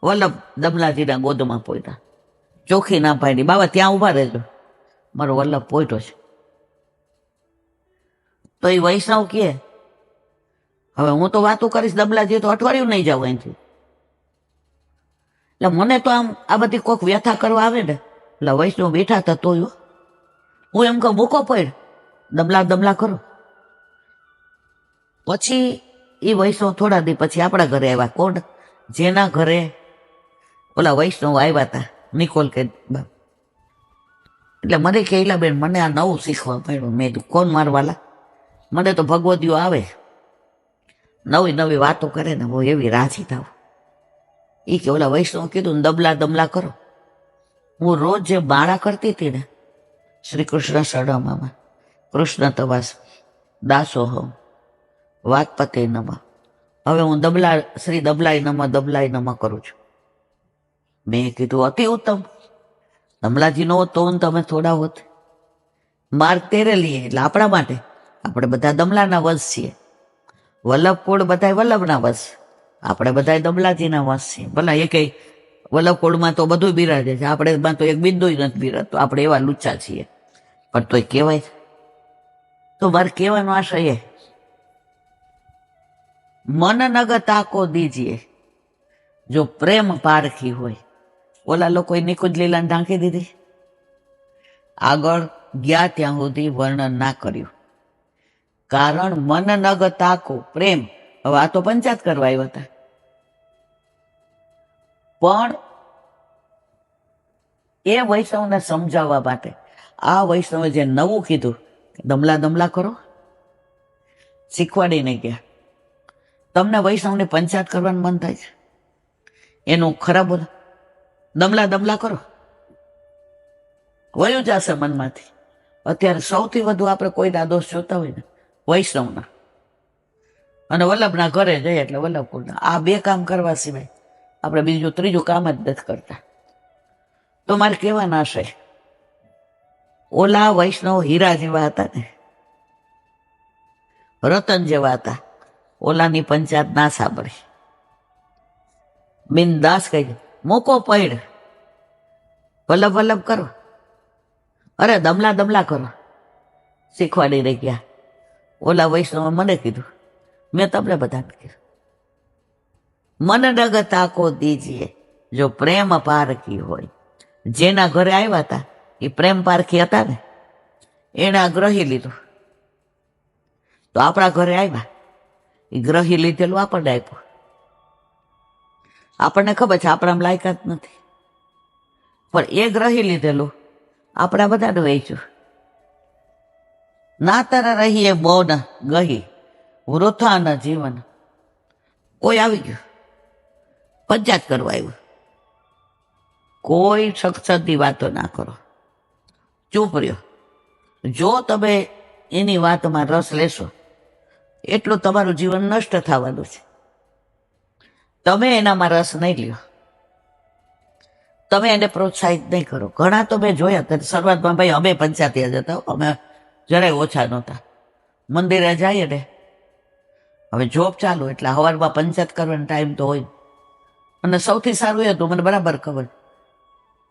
વલ્લભ દમલાજીના ગોદમાં પોઢ્યા. ચોખ્ખી ના પાડી, બાબા ત્યાં ઉભા રહેજો, મારો વલ્લભ પોઢ્યો છે. તો એ વૈષ્ણવ કહે હવે હું તો વાતો કરીશ દમલાજી, તો અઠવાડિયું નહીં જાવ અહીંથી. એટલે મને તો આમ આ બધી કોઈક વ્યથા કરવા આવે ને, એટલે વૈષ્ણવ બેઠા હતા તોય હું એમ કહું મૂકો પડ, દમલા દમલા કરો. પછી એ વૈષ્ણવ થોડા દી પછી આપણા ઘરે આવ્યા. કોણ? જેના ઘરે ઓલા વૈષ્ણવ આવ્યા હતા, નિકોલ કે. એટલે મને કહેલા બેન મને આ નવું શીખવા મળ્યું. મેં કીધું કોણ મારવાલા? મને તો ભગવદીઓ આવે, નવી નવી વાતો કરે ને હું એવી રાજી થાવ. એ કે ઓલા વૈષ્ણવ કીધું દમલા દમલા કરો. હું રોજ જે માળા કરતી હતી ને, શ્રી કૃષ્ણ શરણમાં, કૃષ્ણ તવાસ, દાસોહમ, વાકપતે નમઃ, હવે હું દમલા શ્રી દબલાય નમઃ કરું છું. મેં કીધું અતિ ઉત્તમ, દમલાજી નો હોત તો તમે થોડા હોત. માર્ગ તેરે લીએ એટલે આપણા માટે, આપણે બધા દમલાના વંશ છીએ. વલ્લભ કુળ બધા વલ્લભના વંશ, આપણે બધા દમલાજીના વંશ છીએ. ભલા એ કઈ વલ્લભ કુળમાં તો બધું બિરાજે છે, આપણે તો એક બિંદુ નથી બિરાજતો, આપણે એવા લુચ્ચા છીએ. પણ તોય કહેવાય. તો મારે કહેવાનો આશય એ, મન નગ તાકો દીજીએ જો પ્રેમ પારખી હોય. ઓલા લોકોએ નિકુંજ લીલાને ઢાંકી દીધી, આગળ ગયા ત્યાં સુધી વર્ણન ના કર્યું. કારણ મન નગ તાકો પ્રેમ. હવે આ તો પંચાયત કરવા આવ્યા હતા, પણ એ વૈષ્ણવને સમજાવવા માટે આ વૈષ્ણવે જે નવું કીધું, દમલા દમલા કરો, શીખવાડીને ગયા. તમને વૈષ્ણવને પંચાયત કરવાનું મન થાય છે, એનું ખરાબ દમલા દમલા કરો, વયું જશે મનમાંથી. અત્યારે સૌથી વધુ આપણે કોઈના દોષ જોતા હોય ને વૈષ્ણવના, અને વલ્લભના ઘરે જઈએ એટલે વલ્લભકુળના. આ 2 કામ કરવા સિવાય આપણે બીજું ત્રીજું કામ જ નથી કરતા. તો મારે કહેવાના હશે, ઓલા વૈષ્ણવ હીરા જેવા હતા ને, રતન જેવા હતા. ઓલાની પંચાયત ના સાંભળી, બિનદાસ કહી મૂકો પૈડ, વલ્લભ વલ્લભ કરો, અરે દમલા દમલા કરો, શીખવાડી રહી ગયા. ઓલા વૈષ્ણવે મને કીધું, મેં તમને બધાને કીધું, મન નગ તાકો દીજીએ જો પ્રેમ પારખી હોય. જેના ઘરે આવ્યા હતા એ પ્રેમ પારખી હતા ને, એને આ ગ્રહી લીધું. તો આપણા ઘરે આવ્યા, એ ગ્રહી લીધેલું આપણને આપ્યું. આપણને ખબર છે આપણામાં લાયકાત નથી, પણ એ ગ્રહી લીધેલું આપણા બધાને વેચ્યું. ના તારા રહીએ મૌન ગહી વૃથા ન જીવન. કોઈ આવી ગયું પંચાયત કરવા આવ્યું, કોઈ સત્સંગની વાતો ના કરો, ચૂપ રહ્યો. જો તમે એની વાતમાં રસ લેશો એટલું તમારું જીવન નષ્ટ થવાનું છે. તમે એનામાં રસ નહીં લ્યો, તમે એને પ્રોત્સાહિત નહીં કરો. ઘણા તો મેં જોયા શરૂઆતમાં, ભાઈ અમે પંચાયતી જતા, અમે જરાય ઓછા નહોતા. મંદિરે જઈએ ને, હવે જોબ ચાલુ એટલે સવારમાં પંચાયત કરવાનો ટાઈમ તો હોય. અને સૌથી સારું એ હતું, મને બરાબર ખબર,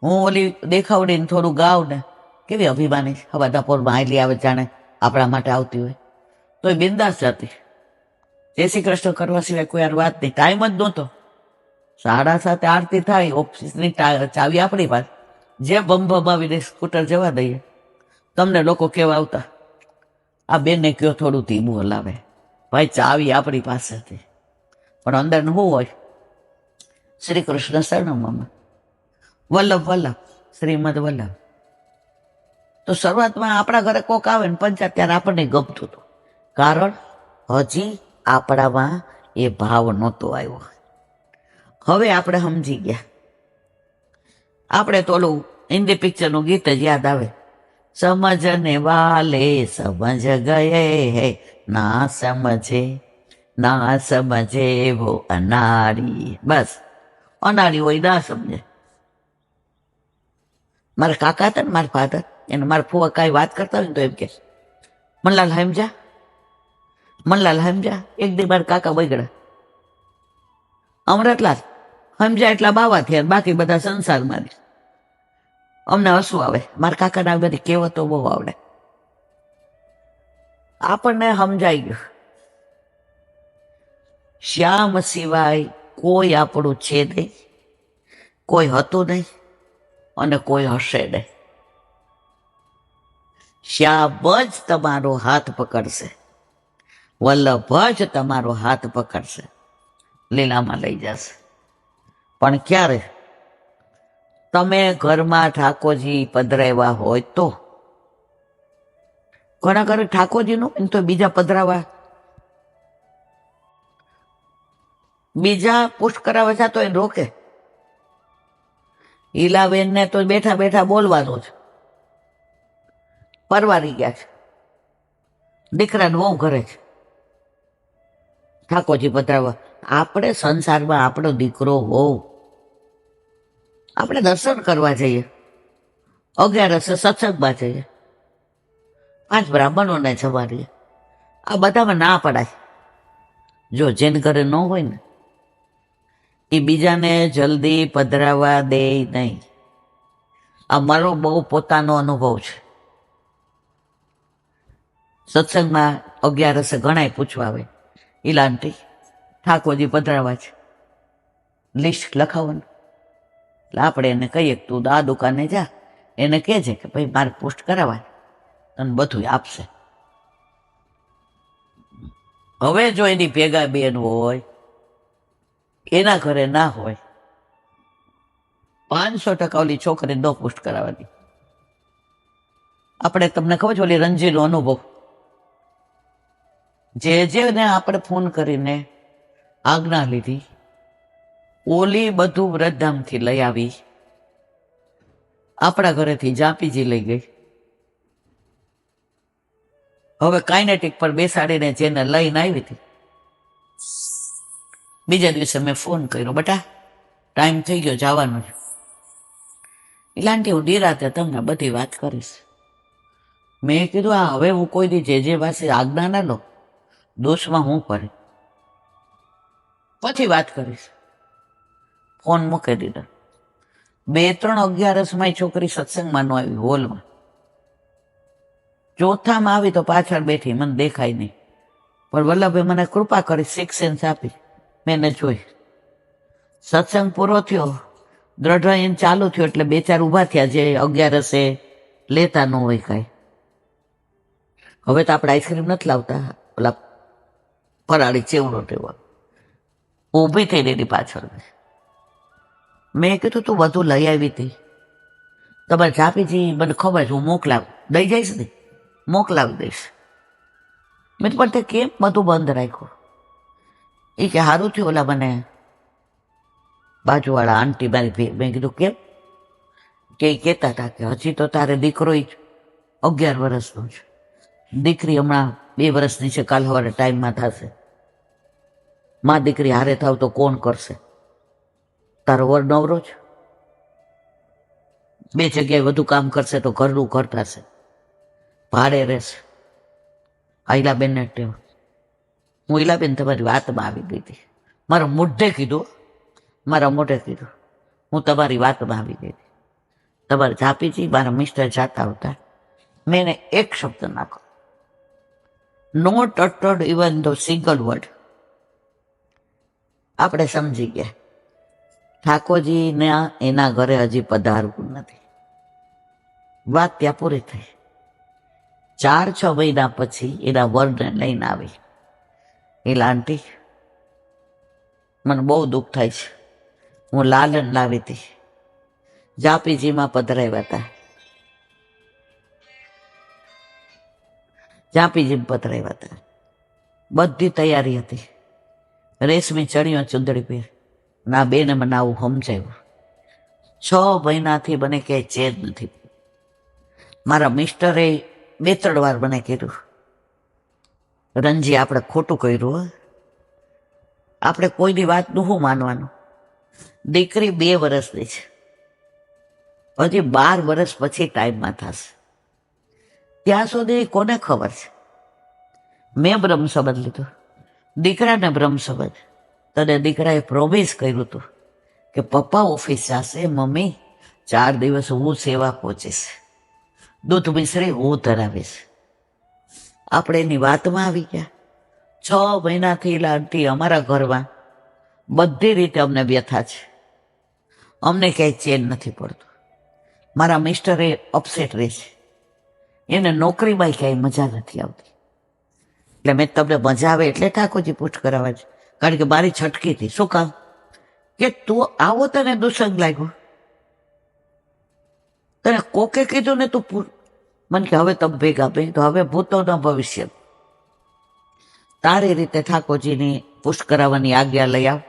હું ઓલી દેખાવડીને થોડું ગાવ ને, કેવી અભિમાની હવા દપોરમાં આયલી આવે જાણે આપણા માટે આવતી હોય, તો એ બિંદાસ જતી. જય શ્રી કૃષ્ણ કરવા સિવાય કોઈ યાર વાત નહીં. ટાઈમ જ નહોતો. 7:30 આરતી થાય, ઓફિસની ચાવી આપણી પાસે, જે ભમાવીને સ્કૂટર જવા દઈએ. તમને લોકો કેવા આવતા, આ બેનને કયો થોડું ધીમું હલાવે, ભાઈ ચાવી આપણી પાસે હતી. પણ અંદર શું હોય, શ્રી કૃષ્ણ શરણમાં, વલ્લભ વલ્લભ, શ્રીમદ વલ્લભ. તો શરૂઆતમાં આપણા ઘરે કોક આવે ને પંચાયત, ત્યારે આપણને ગમતું હતું, કારણ હજી આપણામાં એ ભાવ નહોતો આવ્યો. હવે આપણે સમજી ગયા. આપણે તો ઓલું હિન્દી પિક્ચરનું ગીત જ યાદ આવે, સમજને વાલે સમજ ગયે હે, ના સમજે વો અનાડી. બસ અનાડી હોય ના સમજે. મારા કાકા હતા ને, મારા ફાધર, એને મારા ફુવા કાંઈ વાત કરતા હોય ને તો એમ કે, મનલાલ સમજા. એક દી મારા કાકા બગડ્યા, અમરતલાલ સમજ્યા એટલા બાવા થયા, બાકી બધા સંસારમાં. અમને હસવું આવે. મારા કાકાને આવી બધી કહેવતો બહુ આવડે. આપણને સમજાઈ ગયું, શ્યામ સિવાય કોઈ આપણું છે નહીં, કોઈ હતું નહીં અને કોઈ હશે નહીં. શ્યામ જ તમારો હાથ પકડશે, વલ્લભ જ તમારો હાથ પકડશે, લીલામાં લઈ જશે. પણ ક્યારે? તમે ઘરમાં ઠાકોરજી પધરાવ્યા હોય તો. ઘણા ઘરે ઠાકોરજીનું તો બીજા પધરાવા, બીજા પુષ્ટ કરાવવા જતો એને રોકે. ઈલાબેનને તો બેઠા બેઠા બોલવાનું છે, પરવારી ગયા છે, દીકરાને બહુ કરે છે ઠાકોરજી પધરાવવા. આપણે સંસારમાં આપણો દીકરો હોવ, આપણે દર્શન કરવા જઈએ, 11 સત્સંગમાં જઈએ, 5 બ્રાહ્મણોને જમાડીએ. આ બધામાં ના પડાય. જો જેને ઘરે ન હોય ને એ બીજાને જલ્દી પધરાવા દે નહીં. આ મારો બહુ પોતાનો અનુભવ છે. સત્સંગમાં 11 ઘણાય પૂછવા આવે, ઈલાંટી ઠાકોરજી પધરાવા છે, લિસ્ટ લખાવવાનું. એટલે આપણે એને કહીએ કે તું આ દુકાને જા, એને કહેજે કે ભાઈ મારે પુષ્ટ કરાવવા, તને બધું આપશે. હવે જો એની ભેગા બેન હોય, એના ઘરે ના હોય, 500% ઓલી છોકરી ન પુષ્ટ કરાવવાની. આપણે તમને ખબર છે ઓલી રંજીનો અનુભવ, જેને આપણે ફોન કરીને આજ્ઞા લીધી, ઓલી બધું વૃદ્ધામથી લઈ આવી, આપણા ઘરેથી જાપીજી લઈ ગઈ. હવે કાઇનેટિક પર બેસાડીને જેને લઈને આવી હતી, બીજા દિવસે મેં ફોન કર્યો, બટા ટાઈમ થઈ ગયો જવાનું છે. એટલે આંટી હું નિરાતે તમને બધી વાત કરીશ. મેં કીધું આ હવે હું કોઈ દી જે પાસે આજ્ઞા ના લો, દોષમાં હું પડે, પછી વાત કરીશ. ફોન મૂકી દીધો. 2-3 11 છોકરી સત્સંગમાં ન આવી, હોલમાં. ચોથામાં આવી તો પાછળ બેઠી, મને દેખાય નહીં, પણ વલ્લભે મને કૃપા કરી, 6 સેન્સ આપી. મેં એને જોઈ. સત્સંગ પૂરો થયો, દ્રઢ ચાલુ થયો એટલે 2-4 ઊભા થયા, જે 11 લેતા ન હોય કાંઈ. હવે તો આપણે આઈસ્ક્રીમ નથી લાવતા, ઓલા ફરાળી ચેવડો ટેવા. ઊભી થઈને એની પાછળ મેં કીધું તું બધું લઈ આવી હતી, તમારે જાપીજી મને ખબર છે હું મોકલાવું દઈ જઈશ ને, મોકલાવી દઈશ. મેં પણ તે કેમ બધું બંધ રાખ્યું? એ કે સારું થયું ઓલા મને બાજુવાળા આંટી મારી. મેં કીધું કેમ? કે કહેતા હતા કે હજી તો તારે દીકરો 11 વર્ષનો છે, દીકરી હમણાં 2 વર્ષની છે, કાલ સવારે ટાઈમમાં થશે. માં દીકરી હારે થાવ તો કોણ કરશે? તારો વર નવરો છે, 2 જગ્યાએ વધુ કામ કરશે તો ઘરનું ઘર થશે, ભાડે રહેશે. આ ઈલાબેનને ટેવ. હું ઈલાબેન તમારી વાતમાં આવી ગઈ હતી, મારા મોઢે કીધું, હું તમારી વાતમાં આવી ગઈ હતી. તમારા જાપીજી મારા મિસ્ટર જાતા હતા, મેં એને એક શબ્દ નાખો, not uttered even the single word. આપણે સમજી ગયા ઠાકોરજીને એના ઘરે હજી પધારવું નથી. વાત ત્યાં પૂરી થઈ. 4-6 મહિના પછી એના વરને લઈને આવી. એલા આંટી મને બહુ દુઃખ થાય છે, હું લાલન લાવી હતી, જાપીજીમાં પધરાવ્યા હતા, બધી તૈયારી હતી, રેશમી ચણિયો ચુંદડી પહેર. ના બેને મને આવું સમજાવ્યું. 6 મહિનાથી મને ક્યાંય ચેન નથી. મારા મિસ્ટરે 2-3 વાર મને કીધું, રણજી આપણે ખોટું કર્યું, આપણે કોઈની વાતનું શું માનવાનું? દીકરી 2 વર્ષની છે, હજી 12 વર્ષ પછી ટાઈમમાં થશે. ત્યાં સુધી કોને ખબર છે? મેં બ્રહ્મ સંબંધ લીધો, દીકરાને બ્રહ્મ સંબંધ. તને દીકરાએ પ્રોમિસ કર્યું હતું કે પપ્પા ઓફિસ જશે, મમ્મી 4 દિવસ હું સેવા પહોંચીશ, દૂધ મિશ્રી હું ધરાવીશ. આપણે એની વાતમાં આવી ગયા. 6 મહિનાથી આંટી અમારા ઘરમાં બધી રીતે અમને વ્યથા છે, અમને ક્યાંય ચેન નથી પડતું. મારા મિસ્ટરે અપસેટ રહે છે, એને નોકરીમાં ક્યાંય મજા નથી આવતી. એટલે મેં તમને મજા આવે એટલે ઠાકોરજી પૂછ કરાવવા છે, કારણ કે મારી છટકી હતી. શું કામ? કે તું આવો તને દુસંગ લાગ્યો, તને કોકે કીધું ને તું મને કે હવે તમે ભેગા તો હવે ભૂતોના ભવિષ્ય તારી રીતે ઠાકોરજીની પુષ્ટ કરાવવાની આજ્ઞા લઈ આવ,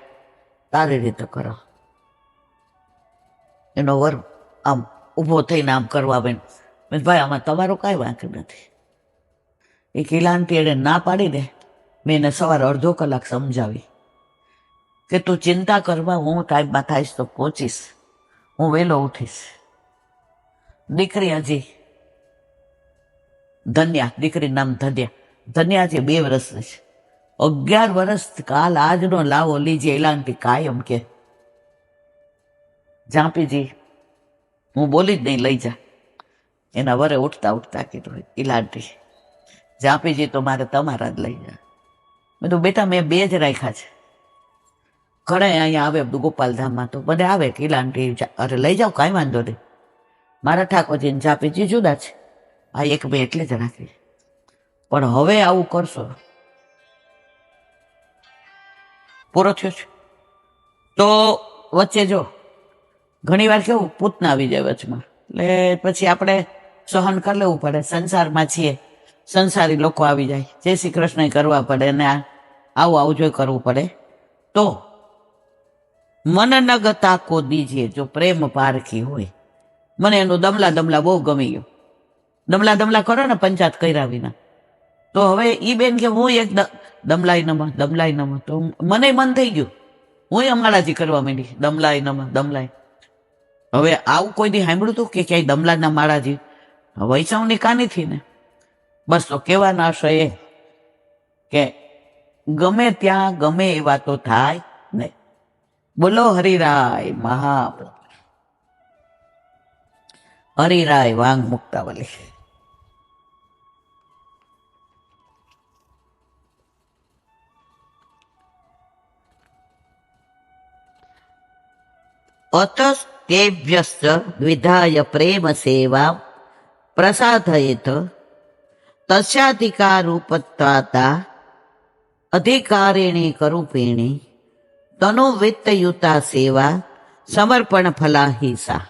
તારી રીતે કરો. એનો વર આમ ઊભો થઈને આમ કરવા બેન, ભાઈ આમાં તમારો કાંઈ વાંક નથી. એ કિલાંતી એને ના પાડી દે. મેં એને સવારે અડધો કલાક સમજાવી કે તું ચિંતા કરવા, હું ટાઈમમાં થઈશ તો પહોંચીશ, હું વહેલો ઉઠીશ. દીકરી હજી ધન્યા, દીકરી નામ ધન્યા છે, 2 વર્ષની છે. 11 વર્ષ કાલ આજનો લાવો લીજે એલાંટી કાયમ કે જાપીજી હું બોલી જ નહીં, લઈ જા. એના વરે ઉઠતા કીધું, ઇલાંટી જાપીજી તો મારે તમારા જ લઈ જા. મેં તો બેટા મેં 2 જ રાખ્યા છે, ઘણા અહીંયા આવે ગોપાલધામમાં તો બધે આવે કે ઇલાંટી અરે લઈ જાઓ, કાંઈ વાંધો નહીં. મારા ઠાકોરજીને જાપીજી જુદા છે, આ 1-2 એટલે જ રાખી. પણ હવે આવું કરશો, પૂરો થયો છે. તો વચ્ચે જો ઘણી વાર કેવું પૂતના આવી જાય વચમાં, એટલે પછી આપણે સહન કરી લેવું પડે. સંસારમાં છીએ, સંસારી લોકો આવી જાય, જય શ્રી કૃષ્ણ કરવા પડે ને આવું જોઈ કરવું પડે. તો મન ન ગતા કો દીજીએ, જો પ્રેમ પારખી હોય. મને એનું દમલા બહુ ગમી ગયું. દમલા કરો ને પંચાયત કર્યા વિના. તો હવે ઈ બેન કે હું એક દમલાઈ નમ, તો મને મન થઈ ગયું, હું અમારાજી કરવા માંડી, દમલાઈ. હવે આવું કોઈ દી સાંભળ્યું હતું કે ક્યાંય દમલાના માળાજી? વૈષ્ણવની કાની થી ને. બસ તો કહેવાનો આશય એ કે ગમે ત્યાં ગમે એ વાતો થાય નહીં. બોલો હરિરાય મહાપ્રભુ, હરિરાય વાંગ મુક્તાવલી. અતસ્તેભ્યશ્ચ વિધાય પ્રેમ સેવા પ્રસાદયેત તસ્યાધિકારૂપત્વાતા અધિકારિણી કરૂપિણી તનુવિત્તયુતા સેવા સમર્પણ ફલાહિસા.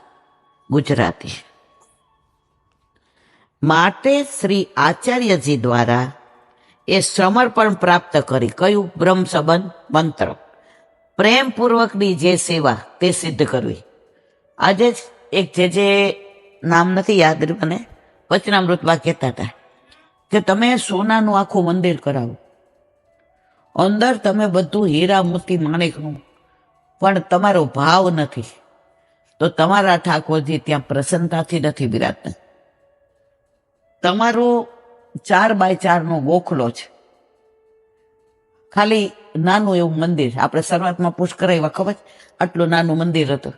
ગુજરાતી. માટે શ્રી આચાર્યજી દ્વારા એ સમર્પણ પ્રાપ્ત કરી. કયું? બ્રહ્મ સંબંધ મંત્ર. પ્રેમપૂર્વકની જે સેવા તે સિદ્ધ કરવી. આજે જ એક જે નામ નથી યાદ મને, વચનામૃતમાં કહેતા હતા કે તમે સોનાનું આખું મંદિર કરાવો, અંદર તમે બધું હીરા મોતી માણેકનું, પણ તમારો ભાવ નથી તો તમારા ઠાકોરજી ત્યાં પ્રસન્નતાથી નથી બિરાજતા. તમારો 4x4 નો ગોખલો છે, ખાલી નાનું એવું મંદિર. આપણે શરૂઆતમાં પુષ્ટ કરાવ્યા, ખબર આટલું નાનું મંદિર હતું.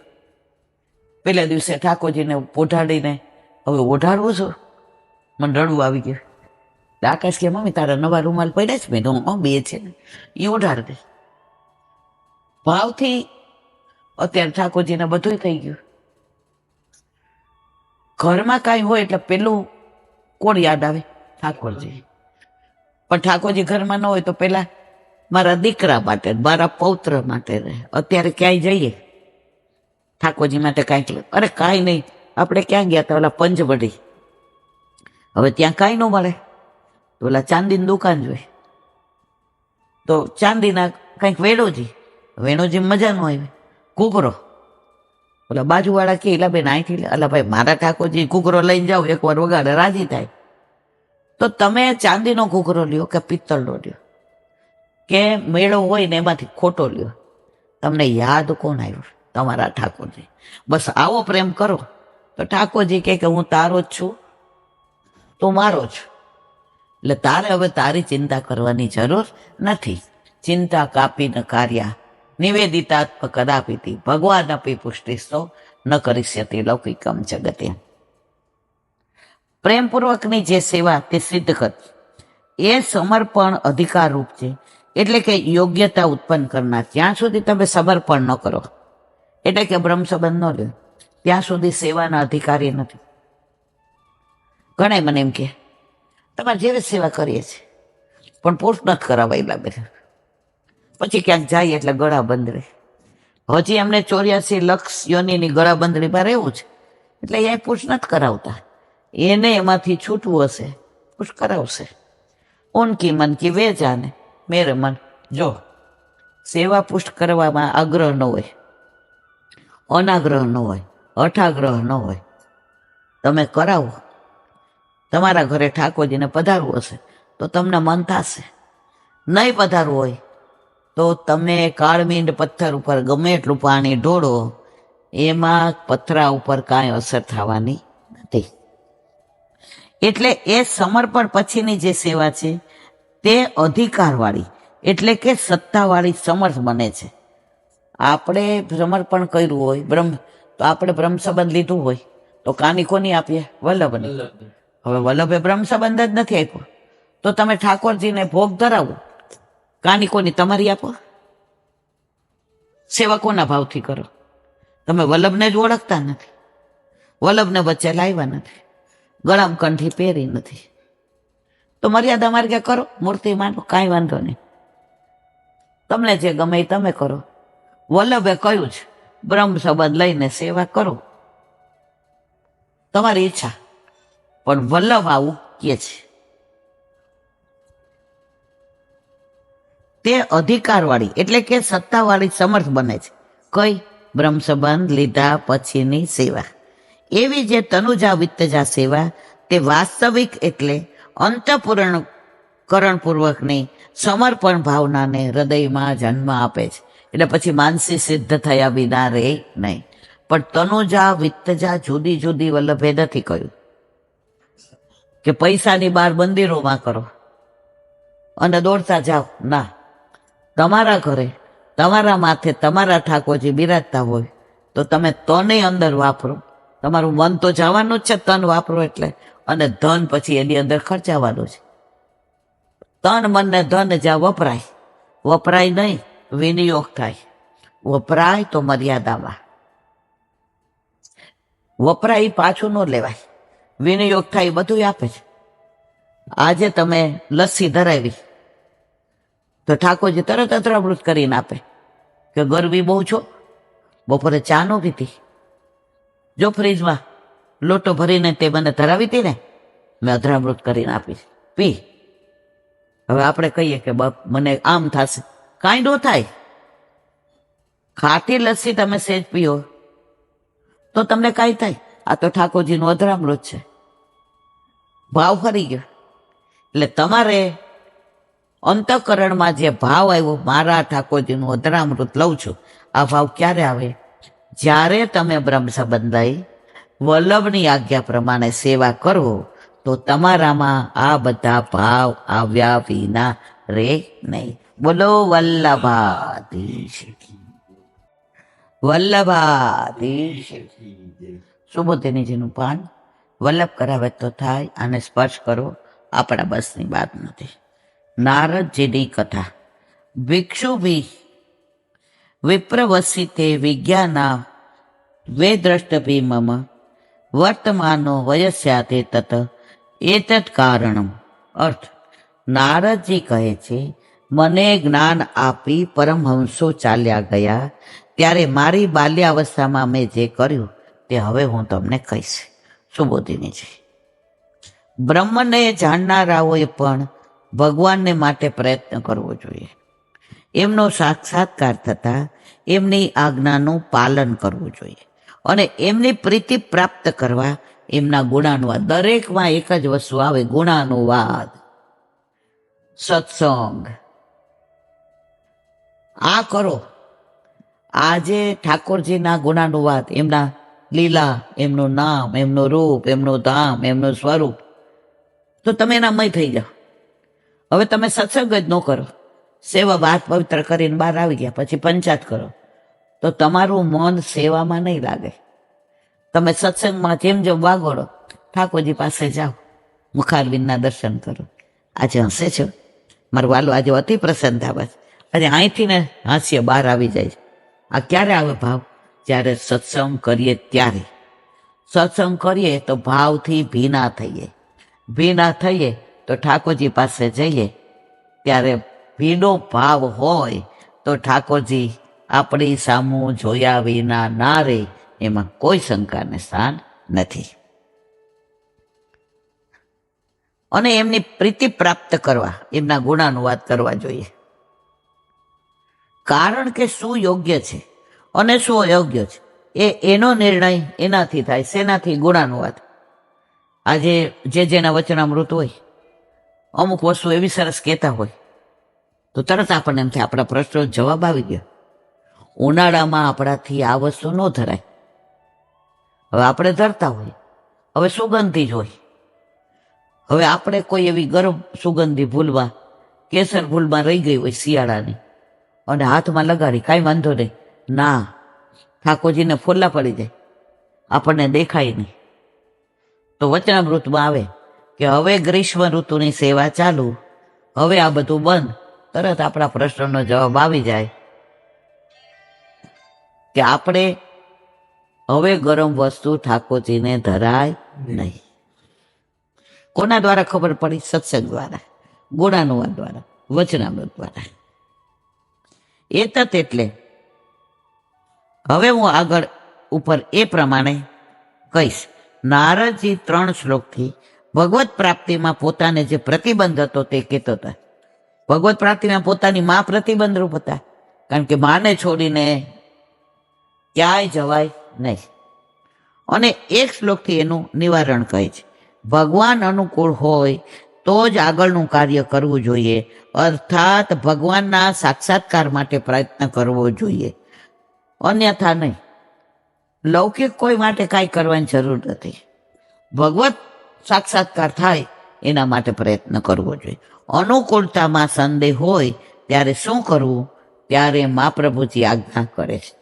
પેલા દિવસે ઠાકોરજીને પોઢાડીને હવે ઓઢાડવું છું, મને રડવું આવી ગયું. આકાશ કે મમ્મી તારા નવા રૂમાલ પડ્યા છે? મેં બે છે ને, એ ઓઢાડ દે. ભાવથી અત્યારે ઠાકોરજીને બધું થઈ ગયું. ઘરમાં કાંઈ હોય એટલે પેલું કોણ યાદ આવે? ઠાકોરજી. પણ ઠાકોરજી ઘરમાં ન હોય તો પેલા મારા દીકરા માટે, મારા પૌત્ર માટે. અત્યારે ક્યાંય જઈએ ઠાકોરજી માટે કાંઈક, અરે કાંઈ નહીં. આપણે ક્યાં ગયા હતા? ઓલા પંચવડી. હવે ત્યાં કાંઈ ન મળે તો ઓલા ચાંદીની દુકાન જોઈએ, તો ચાંદીના કંઈક વેણોજી મજા ન આવી. ઘૂઘરો, ઓલા બાજુવાળા કે એલા બેન અહીંથી, અલા ભાઈ મારા ઠાકોરજી ઘૂઘરો લઈને જાઓ, એકવાર વગાડે રાજી થાય. તો તમે ચાંદીનો ઘૂઘરો લ્યો કે પિત્તળનો લ્યો કે મેળો હોય ને એમાંથી ખોટો લ્યો, તમને યાદ કોણ આવ્યું? તમારા ઠાકોરજી. બસ આવો પ્રેમ કરો તો ઠાકોરજી કે હું તારો જ છું, તું મારો જ. એટલે તારે હવે તારી ચિંતા કરવાની જરૂર નથી. ચિંતા કાપીને કાર્યા નિવેદિતાત્મ કદાપિતિ ભગવાન અપી પુષ્ટિસ્તો ન કરીષ્યતિ લૌકિકમ જગતે. પ્રેમપૂર્વકની જે સેવા તે સિદ્ધ કર, એ સમર્પણ અધિકાર રૂપ છે. એટલે કે યોગ્યતા ઉત્પન્ન કરનાર. જ્યાં સુધી તમે સમર્પણ ન કરો, એટલે કે બ્રહ્મ સંબંધ ન લો, ત્યાં સુધી સેવાના અધિકારી નથી. ઘણા મને એમ કે તમારે જેવી સેવા કરીએ છીએ પણ પોસ્ટ નથી કરાવાયેલા બધા, પછી ક્યાંક જાય એટલે ગળા બંધરે. હજી એમને 84 લાખ યોનીની ગળા બંધડીમાં રહેવું છે, એટલે એ પુષ્ટ નથી કરાવતા. એને એમાંથી છૂટવું હશે, પુષ્ટ કરાવશે. ઉનકી મન કી વે જાને મેરે મન. જો સેવા પુષ્ટ કરવામાં આગ્રહ ન હોય, અનાગ્રહ ન હોય, હઠાગ્રહ ન હોય, તમે કરાવો. તમારા ઘરે ઠાકોરજીને પધારવું હશે તો તમને મન થશે. નહીં પધારવું હોય તો તમે કાળમીંડ પથ્થર ઉપર ગમે એટલું પાણી ઢોળો, એમાં પથરા ઉપર કાંઈ અસર થવાની નથી. એટલે એ સમર્પણ પછીની જે સેવા છે તે અધિકારવાળી, એટલે કે સત્તાવાળી સમર્થ બને છે. આપણે સમર્પણ કર્યું હોય તો આપણે બ્રહ્મ સંબંધ લીધું હોય તો કાની કોની આપીએ? વલ્લભને. હવે વલ્લભે બ્રહ્મ સંબંધ જ નથી આપ્યો તો તમે ઠાકોરજીને ભોગ ધરાવો, કાની કોની તમારી આપો? સેવા કોના ભાવથી કરો? તમે વલ્લભને જ ઓળખતા નથી, વલ્લભને વચ્ચે લાવ્યા નથી, ગળામ કંઠી પહેરી નથી, તો મર્યાદા માર્ગે કરો, મૂર્તિ માનો, કાંઈ વાંધો નહીં. તમને જે ગમે એ તમે કરો. વલ્લભે કહ્યું છે બ્રહ્મ સંબંધ લઈને સેવા કરો, તમારી ઈચ્છા. પણ વલ્લભ આવું કહે છે. તે અધિકારવાળી એટલે કે સત્તાવાળી સમર્થ બને છે. કઈ? બ્રહ્મ સંબંધ લીધા પછીની સેવા. એવી જે તનુજા વિત્તજા સેવા તે વાસ્તવિક એટલે અંતઃકરણપૂર્વકની સમર્પણ ભાવનાને હૃદયમાં જન્મ આપે છે. એટલે પછી માનસી સિદ્ધ થયા વિના રહે નહીં. પણ તનુજા વિત્તજા જુદી જુદી વલ્લભે નથી કહ્યું કે પૈસાની બહાર મંદિરોમાં કરો અને દોડતા જાઓ. ના, તમારા ઘરે તમારા માથે તમારા ઠાકોરજી બિરાજતા હોય તો તમે તને અંદર વાપરો. તમારું મન તો જવાનું જ છે તન વાપરો એટલે, અને ધન પછી એની અંદર ખર્ચાવાનું છે. તન મન ને ધન જ્યાં વપરાય નહીં, વિનિયોગ થાય. વપરાય તો મર્યાદામાં વપરાય, પાછું ન લેવાય. વિનિયોગ થાય બધું આપે છે. આજે તમે લસ્સી ધરાવી તો ઠાકોરજી તરત અત્રામૃત કરીને આપે કે ગરમી બહુ છો, બપોરે ચા નો પીતી, જો ફ્રીજમાં લોટો ભરીને તે મને ધરાવી હતી ને, મેં અધરામૃત કરીને આપીશ, પી. હવે આપણે કહીએ કે બાપ મને આમ થશે, કાંઈ ન થાય. ખાટી લસ્સી તમે સેજ પીઓ તો તમને કાંઈ થાય. આ તો ઠાકોરજીનું અધરામૃત છે, ભાવ ફરી ગયો. એટલે તમારે અંતઃકરણમાં જે ભાવ આવ્યો, મારા ઠાકોરજીનું અધરામૃત લઉં છું, આ ભાવ ક્યારે આવે? જ્યારે તમે બ્રહ્મ સંબંધાઈ વલ્લભની આજ્ઞા પ્રમાણે સેવા કરો તો તમારામાં આ બધા ભાવ આવ્યા વિના રે નહીં. બોલો વલ્લભાધીશ, વલ્લભાધીશ. સુબોધીનીજીનું પાન વલ્લભ કરાવે તો થાય, આને સ્પર્શ કરો, આપણા બસની વાત નથી. નારદજીની કથા. ભિક્ષુભી વિપ્રવસિતે વિજ્ઞાના વેદ્રષ્ટભી મમ વર્તમાનો વયસ્યાતે તત એતદ કારણમ. અર્થ, નારદજી કહે છે, મને જ્ઞાન આપી પરમહંસો ચાલ્યા ગયા ત્યારે મારી બાલ્યાવસ્થામાં મેં જે કર્યું તે હવે હું તમને કહીશ. સુબોધિનીજી. બ્રહ્મને જાણનારાઓએ પણ ભગવાનને માટે પ્રયત્ન કરવો જોઈએ. એમનો સાક્ષાત્કાર થતા એમની આજ્ઞાનું પાલન કરવું જોઈએ અને એમની પ્રીતિ પ્રાપ્ત કરવા એમના ગુણાનુવાદ. દરેકમાં એક જ વસ્તુ આવે, ગુણાનુવાદ, સત્સંગ. આ કરો. આજે ઠાકોરજીના ગુણાનુવાદ, એમના લીલા, એમનું નામ, એમનું રૂપ, એમનું ધામ, એમનું સ્વરૂપ, તો તમે એના મય થઈ જાઓ. હવે તમે સત્સંગ જ ન કરો, સેવા વાત પવિત્ર કરીને બહાર આવી ગયા, પછી પંચાયત કરો, તો તમારું મન સેવામાં નહીં લાગે. તમે સત્સંગમાં જેમ જેમ વાગોડો, ઠાકોરજી પાસે જાઓ, મુખારબિંદના દર્શન કરો. આજે હસે છો, મારું વાલું આજે અતિ પ્રસન્ન થાય. આજે અહીંથી ને હાસ્ય બહાર આવી જાય છે. આ ક્યારે આવે ભાવ? જ્યારે સત્સંગ કરીએ ત્યારે. સત્સંગ કરીએ તો ભાવથી ભીના થઈએ, ભીના થઈએ તો ઠાકોરજી પાસે જઈએ, ત્યારે ભીનો ભાવ હોય તો ઠાકોરજી આપણી સામું જોયા વિના ના રે, એમાં કોઈ શંકાને સ્થાન નથી. અને એમની પ્રીતિ પ્રાપ્ત કરવા એમના ગુણાનુવાદ કરવા જોઈએ. કારણ કે શું યોગ્ય છે અને શું અયોગ્ય છે એનો નિર્ણય એનાથી થાય. શેનાથી? ગુણાનુવાદ. આજે જેના વચનામૃત હોય, અમુક વસ્તુ એવી સરસ કહેતા હોય તો તરત આપણને એમ થાય આપણા પ્રશ્નો જવાબ આવી ગયો. ઉનાળામાં આપણાથી આ વસ્તુ ન ધરાય. હવે આપણે ધરતા હોય, હવે સુગંધી જ હોય. હવે આપણે કોઈ એવી ગરમ સુગંધી ભૂલવા, કેસર ભૂલમાં રહી ગઈ હોય શિયાળાની, અને હાથમાં લગાડી, કાંઈ વાંધો નહીં, ના, ઠાકોરજીને ફોલ્લા પડી જાય, આપણને દેખાય નહીં. તો વચનામૃતમાં આવે કે હવે ગ્રીષ્મ ઋતુની સેવા ચાલુ, હવે આ બધું બંધ. તરત આપણા પ્રશ્નનો જવાબ આવી જાય કે આપણે હવે ગરમ વસ્તુ ઠાકોરજીને ધરાય નહીં. કોના દ્વારા ખબર પડી? સત્સંગ દ્વારા, ગુણાનુવાદ દ્વારા, વચનામૃત દ્વારા. એતત એટલે હવે હું આગળ ઉપર એ પ્રમાણે કહીશ. નારદજી 3 શ્લોકથી ભગવત પ્રાપ્તિમાં પોતાને જે પ્રતિબંધ હતો તે કહેતો હતા. ભગવત પ્રાપ્તિમાં પોતાની મા પ્રતિબંધરૂપ હતા, કારણ કે માને છોડીને ક્યાંય જવાય નહીં. અને એક શ્લોકથી એનું નિવારણ કહે છે. ભગવાન અનુકૂળ હોય તો જ આગળનું કાર્ય કરવું જોઈએ, અર્થાત ભગવાનના સાક્ષાત્કાર માટે પ્રયત્ન કરવો જોઈએ, અન્યથા નહીં. લૌકિક કોઈ માટે કાંઈ કરવાની જરૂર નથી. ભગવત સાક્ષાત્કાર થાય એના માટે પ્રયત્ન કરવો જોઈએ. અનુકૂળતામાં સંદેહ હોય ત્યારે શું કરવું? ત્યારે મહાપ્રભુજી આજ્ઞા કરે છે.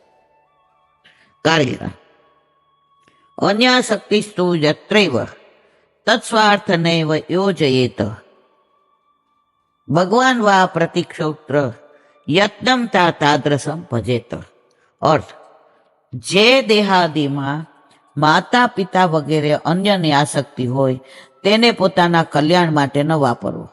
કાર્ય અન્યાસક્તિસ્તુ યત્રૈવ તત્સ્વાર્થ નૈવ યોજયેત ભગવાન વા પ્રતિક્ષોત્ર યત્નમ તાદૃશમ ભજેત. અર્થ, જે દેહાદિમાં માતા પિતા વગેરે અન્યની આસક્તિ હોય તેને પોતાના કલ્યાણ માટે ન વાપરવો,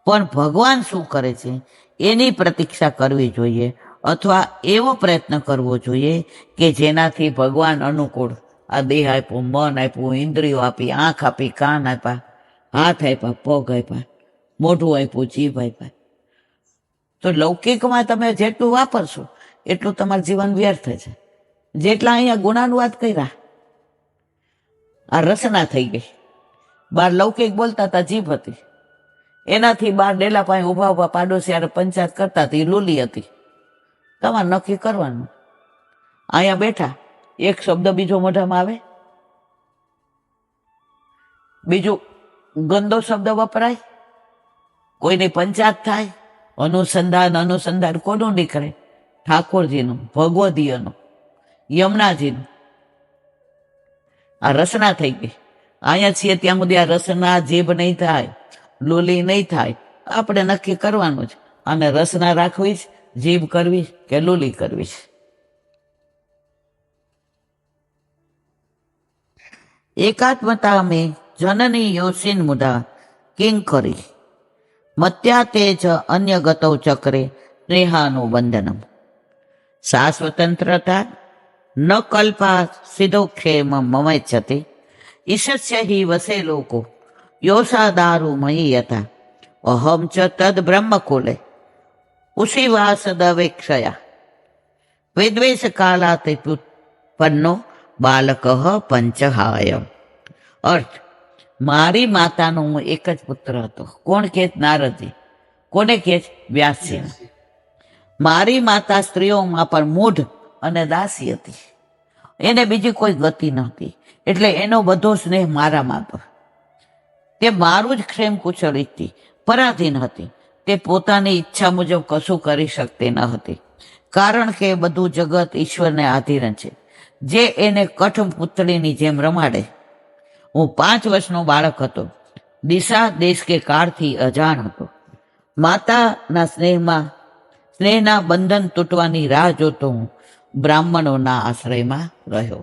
પણ ભગવાન શું કરે છે એની પ્રતીક્ષા કરવી જોઈએ, અથવા એવો પ્રયત્ન કરવો જોઈએ કે જેનાથી ભગવાન અનુકૂળ આ દેહ આપ્યો, મન આપ્યું, ઇન્દ્રિયો આપી, આંખ આપી, કાન આપ્યા, હાથ આપ્યા, પગ આપ્યા, મોઢું આપ્યું, જીભ આપ્યા. તો લૌકિકમાં તમે જેટલું વાપરશો એટલું તમારું જીવન વ્યર્થ છે. જેટલા અહીંયા ગુણાનુવાદ કર્યા, આ રસના થઈ ગઈ. બાર લૌકિક બોલતા હતા, જીભ હતી. એનાથી બાર ડેલા પાસે ઉભા ઉભા પાડોશી પંચાયત કરતા હતી, લૂલી હતી. તમારે નક્કી કરવાનું. અહીંયા બેઠા એક શબ્દ બીજો મોઢામાં આવે, બીજું ગંદો શબ્દ વપરાય, કોઈની પંચાયત થાય, અનુસંધાન કોનું નીકળે? ઠાકોરજીનું, ભગવદીયનું, યમુનાજીનું. આ રસના થઈ ગઈ. અહીંયા છીએ ત્યાં સુધી આ રસના જીભ નહીં થાય, લોલી નહીં થાય. આપણે નક્કી કરવાનું છે, અને રસના રાખવી છે, જીભ કરવી કે લોલી કરવી છે. એકાત્મતા મેં જનની યોસિન મુદા કિંગ કરી મત્યા તેજ અન્ય ગતૌ ચક્રે સ્નેહાનું બંધનમ. સા સ્વતંત્રતા ન કલ્પા સિદોક્ષેમ મમૈચ્છતિ ઈશસ્ય હિ વસે લોકો યોષાદારુ મયી યથા અહમ ચ તદ બ્રહ્મકુલે ઉષિવાસદવેક્ષયા વિદ્વેષ કાલાતિ પન્નો બાલક પંચહાય. અર્થ, મારી માતાનો હું એક જ પુત્ર હતો. કોણ કે? નારદજી. કોને કે? વ્યાસજી. મારી માતા સ્ત્રીઓમાં પણ મૂઢ અને દાસી હતી. એને બીજી કોઈ ગતિ નહોતી, એટલે એનો બધો સ્નેહ મારામાં હતો. તે મારું જ ક્ષેમ કુશળ હતી, પરાધીન હતી. તે પોતાની ઈચ્છા મુજબ કશું કરી શકતી ન હતી, કારણ કે બધું જગત ઈશ્વરને આધીન છે, જે એને કઠપુતળીની જેમ રમાડે. હું 5 વર્ષનો બાળક હતો, દિશા દેશ કે કાળથી અજાણ હતો. માતાના સ્નેહના બંધન તૂટવાની રાહ જોતો હું બ્રાહ્મણોના આશ્રયમાં રહ્યો.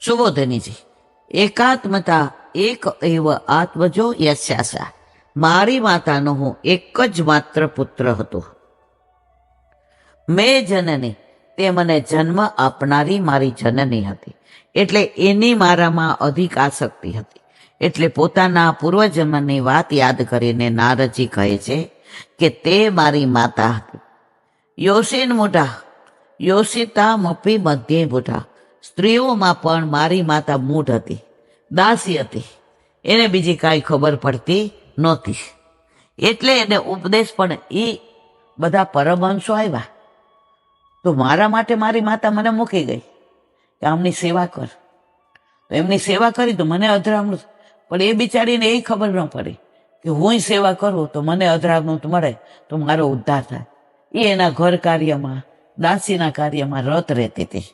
સુબોધનીજી, એકાત્મતા એક એવ આત્મજો યસ્યાસા. મારી માતાનો હું એક જ માત્ર પુત્ર હતો. મેં જનની, તે મને જન્મ આપનારી મારી જનની હતી, એટલે એની મારામાં અધિક આસક્તિ હતી. એટલે પોતાના પૂર્વજન્મની વાત યાદ કરીને નારદજી કહે છે કે તે મારી માતા હતી. યોસિન મુઢા યોષિતા મપી મધ્યે મુઢા. સ્ત્રીઓમાં પણ મારી માતા મૂઢ હતી, દાસી હતી. એને બીજી કાંઈ ખબર પડતી નહોતી. એટલે એને ઉપદેશ પણ એ બધા પરમહંસો આવ્યા. તો મારા માટે મારી માતા મને મૂકી ગઈ કે આમની સેવા કર. તો એમની સેવા કરી તો મને અધરામૃત, પણ એ બિચારીને એ ખબર ન પડી કે હું સેવા કરું તો મને અધરામૃત મળે તો મારો ઉદ્ધાર થાય. એ એના ઘર કાર્યમાં, દાસીના કાર્યમાં રત રહેતી હતી.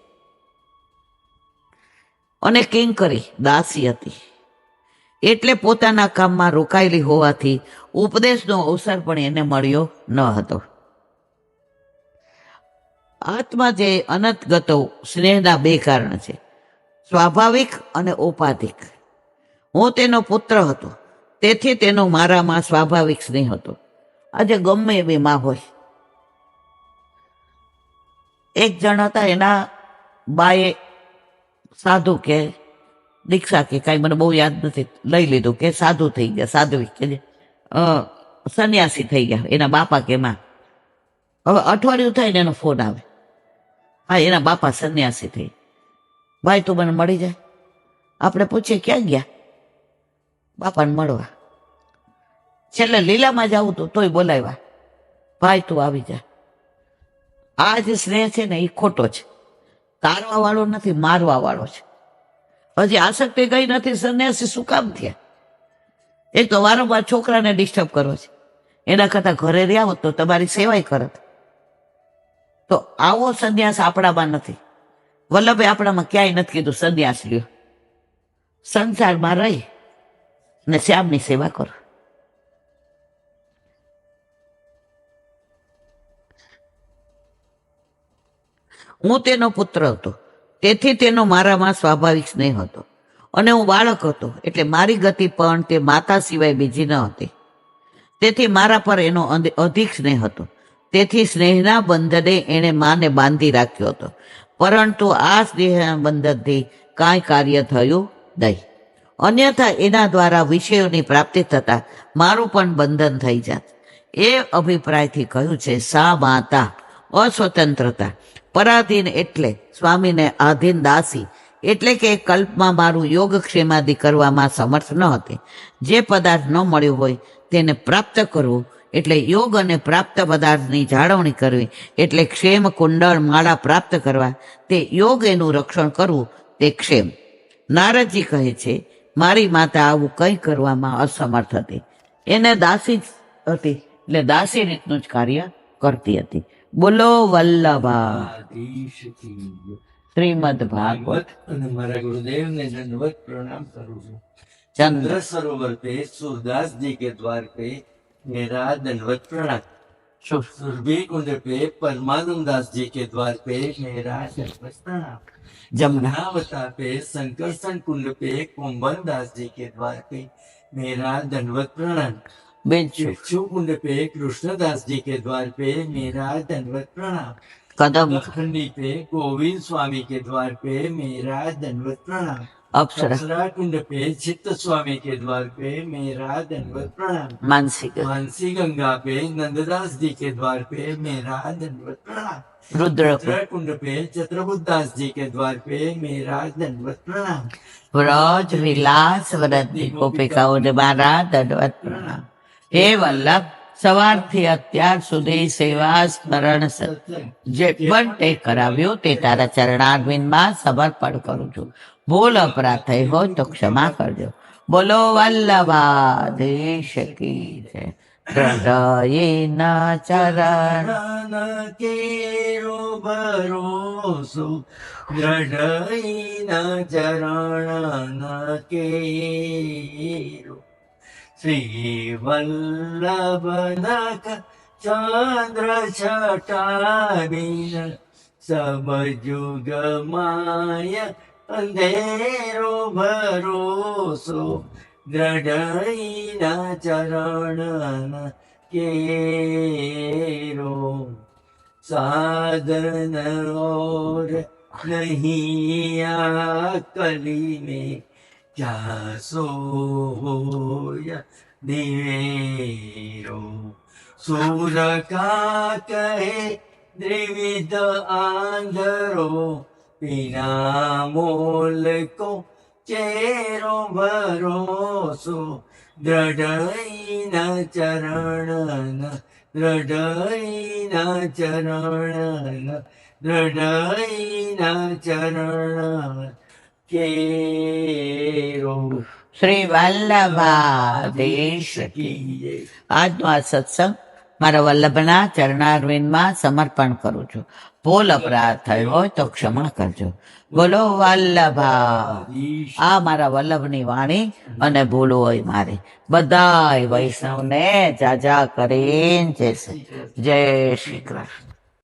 અને કિંકરી દાસી હતી, એટલે પોતાના કામમાં રોકાયેલી હોવાથી ઉપદેશનો અવસર પણ એને મળ્યો ન હતો. આત્મા જે અનંત ગતો સ્નેહના 2 કારણ છે, સ્વાભાવિક અને ઔપાધિક. હું તેનો પુત્ર હતો, તેથી તેનો મારામાં સ્વાભાવિક સ્નેહ હતો. આજે ગમે એવી માં હોય. એક જણ હતા, એના બાએ સાધુ કે દીક્ષા કે કાંઈ મને બહુ યાદ નથી, લઈ લીધું કે સાધુ થઈ ગયા, સાધ્વી કે સંન્યાસી થઈ ગયા. એના બાપા કે માં. હવે અઠવાડિયું થાય ને એનો ફોન આવે, હા એના બાપા સંન્યાસી થઈ, ભાઈ તું મને મળી જાય. આપણે પૂછીએ ક્યાં ગયા? બાપાને મળવા. છેલ્લે લીલામાં જાવું તોય બોલાવ્યા, ભાઈ તું આવી જા. આ જે સ્નેહ છે ને એ ખોટો છે, તારવા વાળો નથી, મારવા વાળો છે. હજી આસક્તિ ગઈ નથી, સંન્યાસી શું કામ થયા? એક તો વારંવાર છોકરાને ડિસ્ટર્બ કરો છે, એના કરતા ઘરે રહ્યા હોત તો તમારી સેવાય કરત. તો આવો સંન્યાસ આપણામાં નથી. વલ્લભે આપણામાં ક્યાંય નથી કીધું સંન્યાસ લ્યો. સંસારમાં રહી ને શ્યામની સેવા કરો. હું તેનો પુત્ર હતો, તેથી તેનો મારામાં સ્વાભાવિક સ્નેહ હતો. અને હું બાળક હતો, એટલે મારી ગતિ પણ તે માતા સિવાય બીજી ન હતી. તેથી મારા પર એનો અધિક સ્નેહ હતો. તેથી સ્નેહના બંધને એણે માને બાંધી રાખ્યો હતો. પરંતુ આ સ્નેહ બંધનથી કાંઈ કાર્ય થયું નહીં. અન્યથા એના દ્વારા વિષયોની પ્રાપ્તિ થતા મારું પણ બંધન થઈ જાત. એ અભિપ્રાયથી કહ્યું છે સા માતા અસ્વતંત્રતા. પરાધીન એટલે સ્વામીને આધીન દાસી, એટલે કે કલ્પમાં મારું યોગક્ષેમાદિ કરવામાં સમર્થ ન હતી. જે પદાર્થ ન મળ્યો હોય તેને પ્રાપ્ત કરવું એટલે યોગ, અને પ્રાપ્ત પદાર્થની જાળવણી કરવી એટલે ક્ષેમ કુંડળ માળા પ્રાપ્ત કરવા, તે યોગ, એનું રક્ષણ કરવું તે ક્ષેમ. નારદજી કહે છે મારી માતા આવું કંઈ કરવામાં અસમર્થ હતી. એને દાસી જ હતી, એટલે દાસી રીતનું જ કાર્ય કરતી હતી. બોલો વલ્લભા શ્રીમદ ભાગવત. અને મારા ગુરુદેવને દંડવત प्रणाम करूं છું. ચંદ્ર चंद्र सरोवर पे सूरदास जी के द्वार पे मेरा दंडवत प्रणाम. सुरभि कुंड पे परमानंद दास जी के द्वार पे मेरा दंडवत प्रणाम. जमुनावता पे संकर्षण कुंड पे कुंभन दास जी के द्वार पे मेरा दंडवत प्रणाम. भिक्षु कुंड पे कृष्णदास जी के द्वार पे मेरा दंडवत प्रणाम. कदम खंडी पे गोविंद स्वामी के द्वार पे मेरा दंडवत प्रणाम. अप्सरा अप्सरा कुंड पे चित्त स्वामी के द्वार पे मेरा दंडवत प्रणाम. मानसिक मानसी गंगा पे नंददास जी के द्वार पे मेरा दंडवत प्रणाम. रुद्र रुद्र कुंड पे चतुर्बुदास जी के द्वार पे मेरा दंडवत प्रणाम. व्रज विलास व्रतની ગોપિકાઓને મારા દંડવત પ્રણામ. હે વલ્લભ, સવારથી અત્યાર સુધી સેવા સ્મરણ જે પણ તે કરાવ્યું તે તારા ચરણારવિંદમાં સમર્પણ કરું છું. ભૂલ અપરાધ થઈ હોય તો ક્ષમા કરજો. બોલો વલ્લભાધીશ કી જય. હૃદયના ચરણ ચરણ કેરો ભરોસો દ્રઢઈના ચરણ કેરો. શ્રી વલ્લભનાથ ચંદ્ર છટાબીન સબ જુગ માય અંધેરો ભરોસો દ્રઢઈના ચરણ કેરો. સાધન और नहीं आ कली में क्या सोया दिवेरो. सूर का कहे द्रिविध आंधरो बिना मोल को चेरो भरोસો. દ્રઢઈના ચરણ દ્રઢઈના ચરણ દ્રઢઈના ચરણ કેરો. શ્રી વલ્લભાધીશ કી જય. આજનો આ સત્સંગ મારા વલ્લભના ચરણારવિંદમાં સમર્પણ કરું છું. ભૂલ અપરાધ થયો હોય તો ક્ષમા કરજો. બોલો વલ્લભા. આ મારા વલ્લભની વાણી, અને ભૂલ હોય મારી. બધાય વૈષ્ણવને જાજા કરીને જય શ્રી કૃષ્ણ.